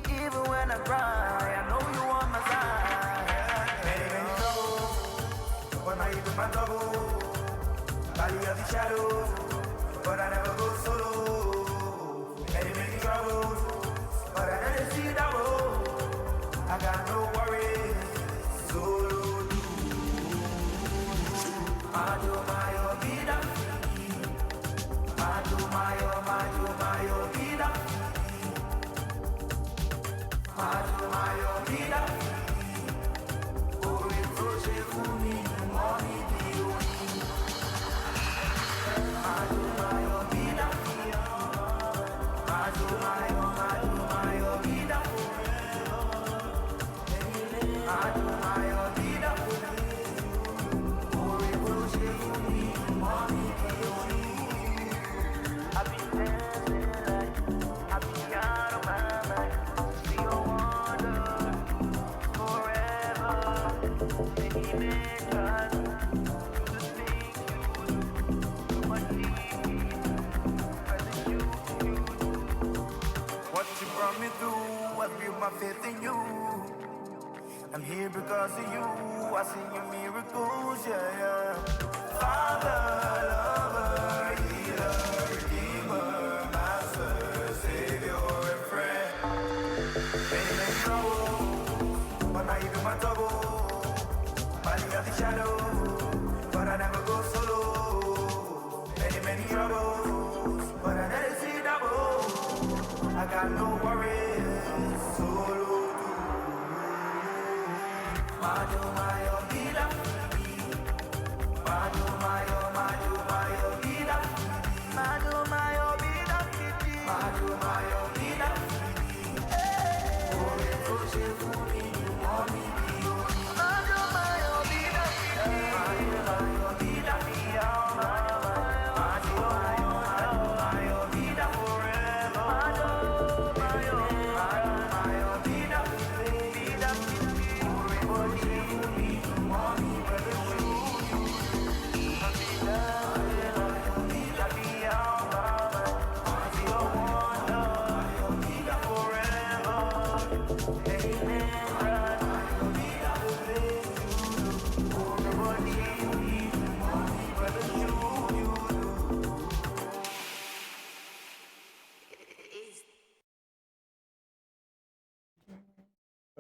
Even when I cry, I know you on my side. Many troubles, but not even my trouble. Valley of the shadows, but I never go solo. Many troubles, but I never see that road. I got no worries, solo. Faith in you. I'm here because of you. I see your miracles, yeah. Father, lover, healer, redeemer, master, savior, and friend. Many troubles, but not even my trouble. Valley of the shadow, but I never go solo. Many troubles, but I never see double. I got no worries.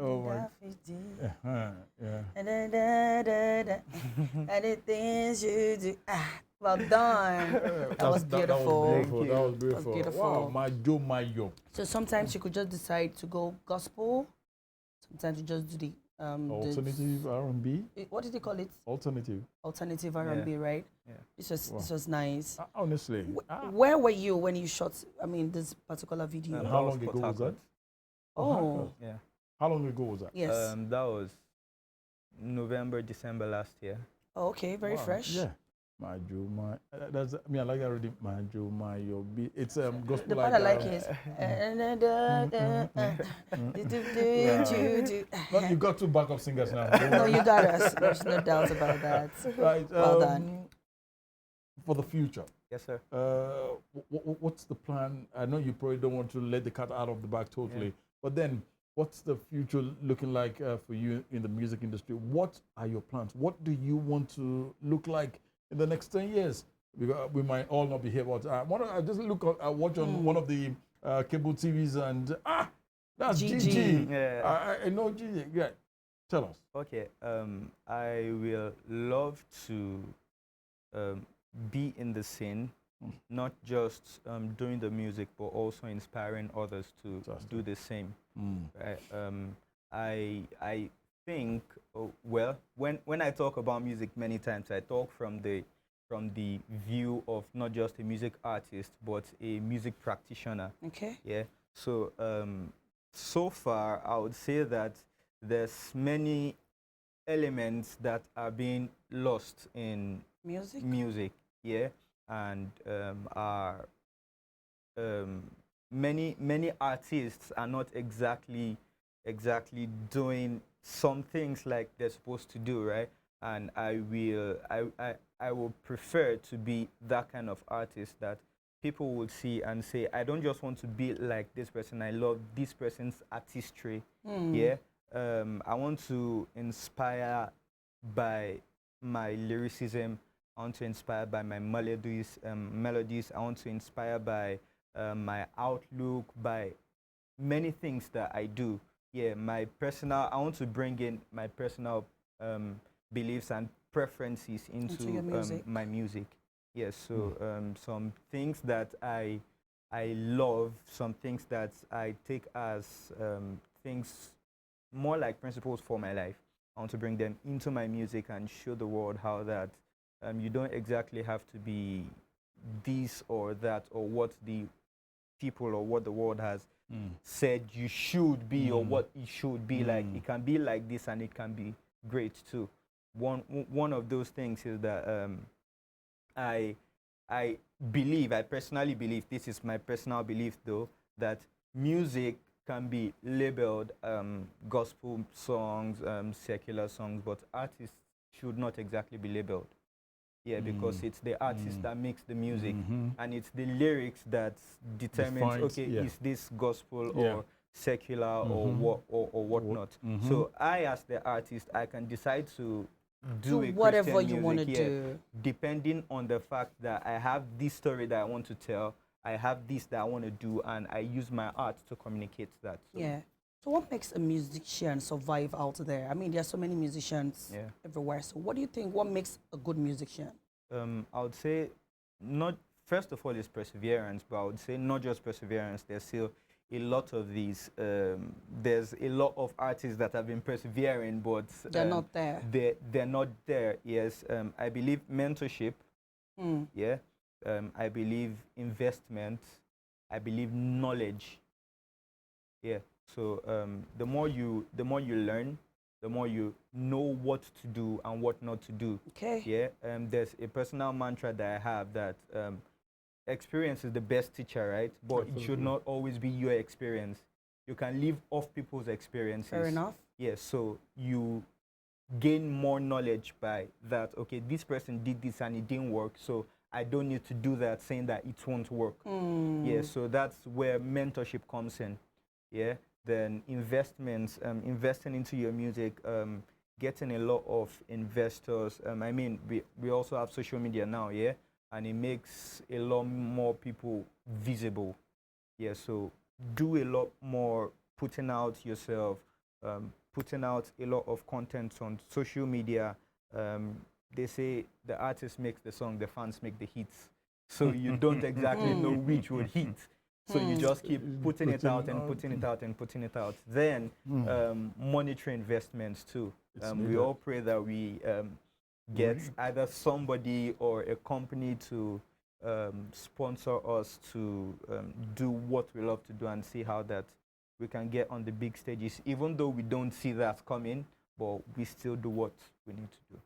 Oh my. Yeah. And the things you do. Well done. That was beautiful. That was beautiful. That was beautiful. Wow, my Joe, my yo. So sometimes you could just decide to go gospel. Sometimes you just do the alternative R&B. What did you call it? Alternative R&B, right? Yeah. This was nice. Honestly. Where were you when you shot? I mean, this particular video. How long ago was that? Oh. Yeah. How long ago was that? Yes. That was November, December last year. Oh, okay, very fresh. Yeah. My Joe, my. That's me. I like that already. My Joe, my yo. It's gospel. The part I like is. But you got two backup singers now. No, you got us. There's no doubt about that. Right. Well done. For the future, Yes, sir. What's the plan? I know you probably don't want to let the cat out of the bag totally, Yeah. but then what's the future looking like for you in the music industry? What are your plans? What do you want to look like in the next 10 years? Because we might all not be here, but I just watch on one of the cable TVs and that's Gigi. Yeah. I know Gigi. Yeah, tell us. Okay. I will love to be in the scene, not just doing the music, but also inspiring others to do the same. Right? I think, well, when I talk about music many times, I talk from the view of not just a music artist, but a music practitioner. Okay. Yeah. So so far, I would say that there's many elements that are being lost in music, yeah, and are many artists are not exactly doing some things like they're supposed to do, right? And I will prefer to be that kind of artist that people will see and say, I don't just want to be like this person, I love this person's artistry. Yeah. I want to inspire by my lyricism. I want to inspire by my melodies. I want to inspire by my outlook, by many things that I do. Yeah, I want to bring in my personal beliefs and preferences into your music. my music. Yes, so some things that I love, some things that I take as things more like principles for my life. I want to bring them into my music and show the world how that you don't exactly have to be this or that or what the people or what the world has said you should be or what it should be like. It can be like this and it can be great too. One of those things is that I personally believe, this is my personal belief though, that music can be labeled gospel songs, secular songs, but artists should not exactly be labeled. Yeah, because it's the artist that makes the music, and it's the lyrics that determines, is this gospel or secular or what or whatnot. So I, as the artist, I can decide to do whatever Christian you want to music, do, depending on the fact that I have this story that I want to tell, I have this that I want to do, and I use my art to communicate that. So. Yeah. So what makes a musician survive out there? I mean, there are so many musicians everywhere. So what do you think, what makes a good musician? I would say, not first of all, is perseverance, but I would say not just perseverance. There's still a lot of these, there's a lot of artists that have been persevering, but they're not there. They're not there, yes. I believe mentorship, yeah. I believe investment. I believe knowledge. Yeah. So the more you learn, the more you know what to do and what not to do. Okay. Yeah. There's a personal mantra that I have that experience is the best teacher, right? But it should not always be your experience. You can live off people's experiences. Fair enough. Yeah. So you gain more knowledge by that. Okay, this person did this and it didn't work, so I don't need to do that, saying that it won't work. Yeah, so that's where mentorship comes in. Yeah, then investments, investing into your music, getting a lot of investors. I mean, we also have social media now, yeah, and it makes a lot more people visible. Yeah, so do a lot more putting out yourself, putting out a lot of content on social media. They say the artist makes the song, the fans make the hits. So you don't exactly know which would hit. So you just keep putting it out and putting it out and putting it out. Then monetary investments too. We all pray that we get either somebody or a company to sponsor us to do what we love to do and see how that we can get on the big stages, even though we don't see that coming, but we still do what we need to do.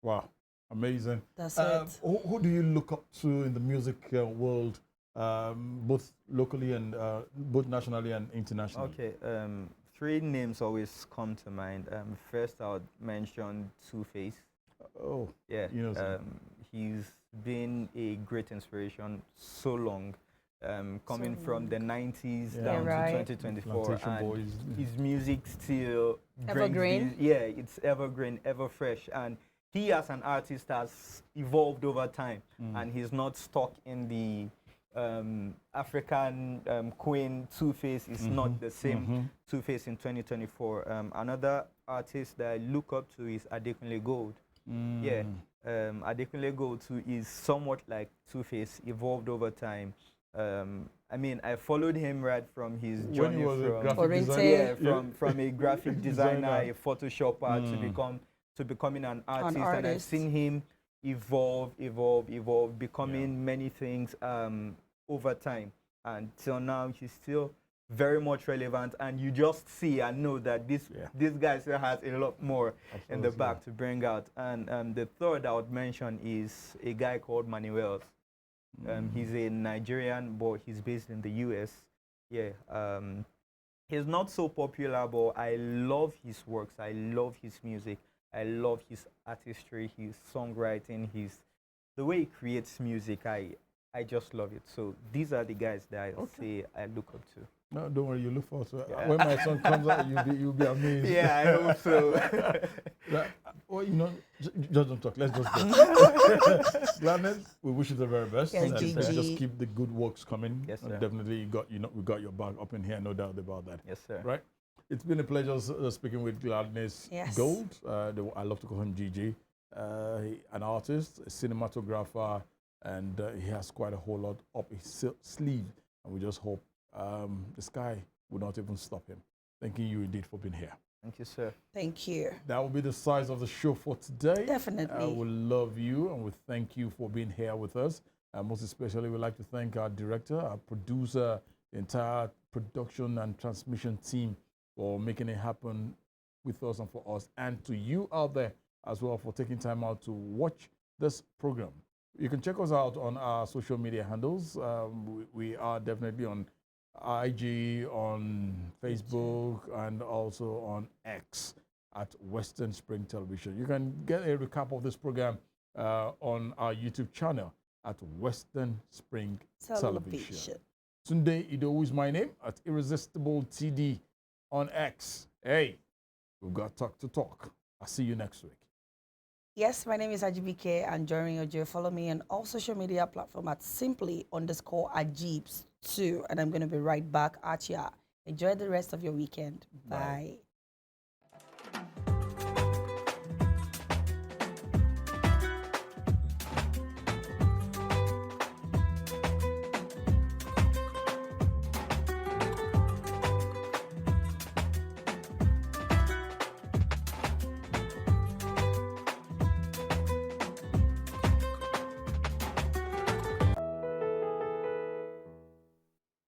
Wow, amazing. That's it. Who do you look up to in the music world, both locally and both nationally and internationally? Okay, three names always come to mind. First, I would mention Two-Face. Oh, yeah. he's been a great inspiration so long. Coming from the 90s down to 2024, Plantation and Boys. his music still Evergreen? brings it's evergreen, ever fresh, and he as an artist has evolved over time, and he's not stuck in the African Queen Two-Face is not the same Two-Face in 2024. Another artist that I look up to is Adekunle Gold. Adekunle Gold too is somewhat like Two-Face, evolved over time. I mean, I followed him right from his journey from a graphic designer, a photoshopper to becoming an artist, and I've seen him evolve, becoming many things over time, and till now he's still very much relevant, and you just see and know that this guy still has a lot more in the back to bring out. And the third I would mention is a guy called Manuel. He's a Nigerian, but he's based in the US. He's not so popular, but I love his works. I love his music. I love his artistry, his songwriting, the way he creates music. I just love it. So these are the guys that I say I look up to. No, don't worry. You look forward to it. When my song comes out, you'll be amazed. Yeah, I hope so. Well, just don't talk. Let's just go. Gladness, we wish you the very best. Yes, and Gigi. just keep the good works coming. Yes, sir. Definitely, we got your bag up in here. No doubt about that. Yes, sir. Right. It's been a pleasure speaking with Gladness Gold. I love to call him Gigi. An artist, a cinematographer, and he has quite a whole lot up his sleeve. And we just hope the sky will not even stop him. Thanking you indeed for being here. Thank you, sir. Thank you. That will be the size of the show for today. Definitely. We love you and we thank you for being here with us. Most especially, we'd like to thank our director, our producer, the entire production and transmission team for making it happen with us and for us, and to you out there as well for taking time out to watch this program. You can check us out on our social media handles. We are definitely on IG, on Facebook, and also on X at Western Spring Television. You can get a recap of this program on our YouTube channel at Western Spring Television. Tunde Idowu is my name at Irresistible TD on X. Hey, we've got talk to talk. I'll see you next week. Yes, my name is Ajibike Anjorin. Follow me on all social media platforms at simply_Ajibs2. And I'm going to be right back at ya. Enjoy the rest of your weekend. Bye.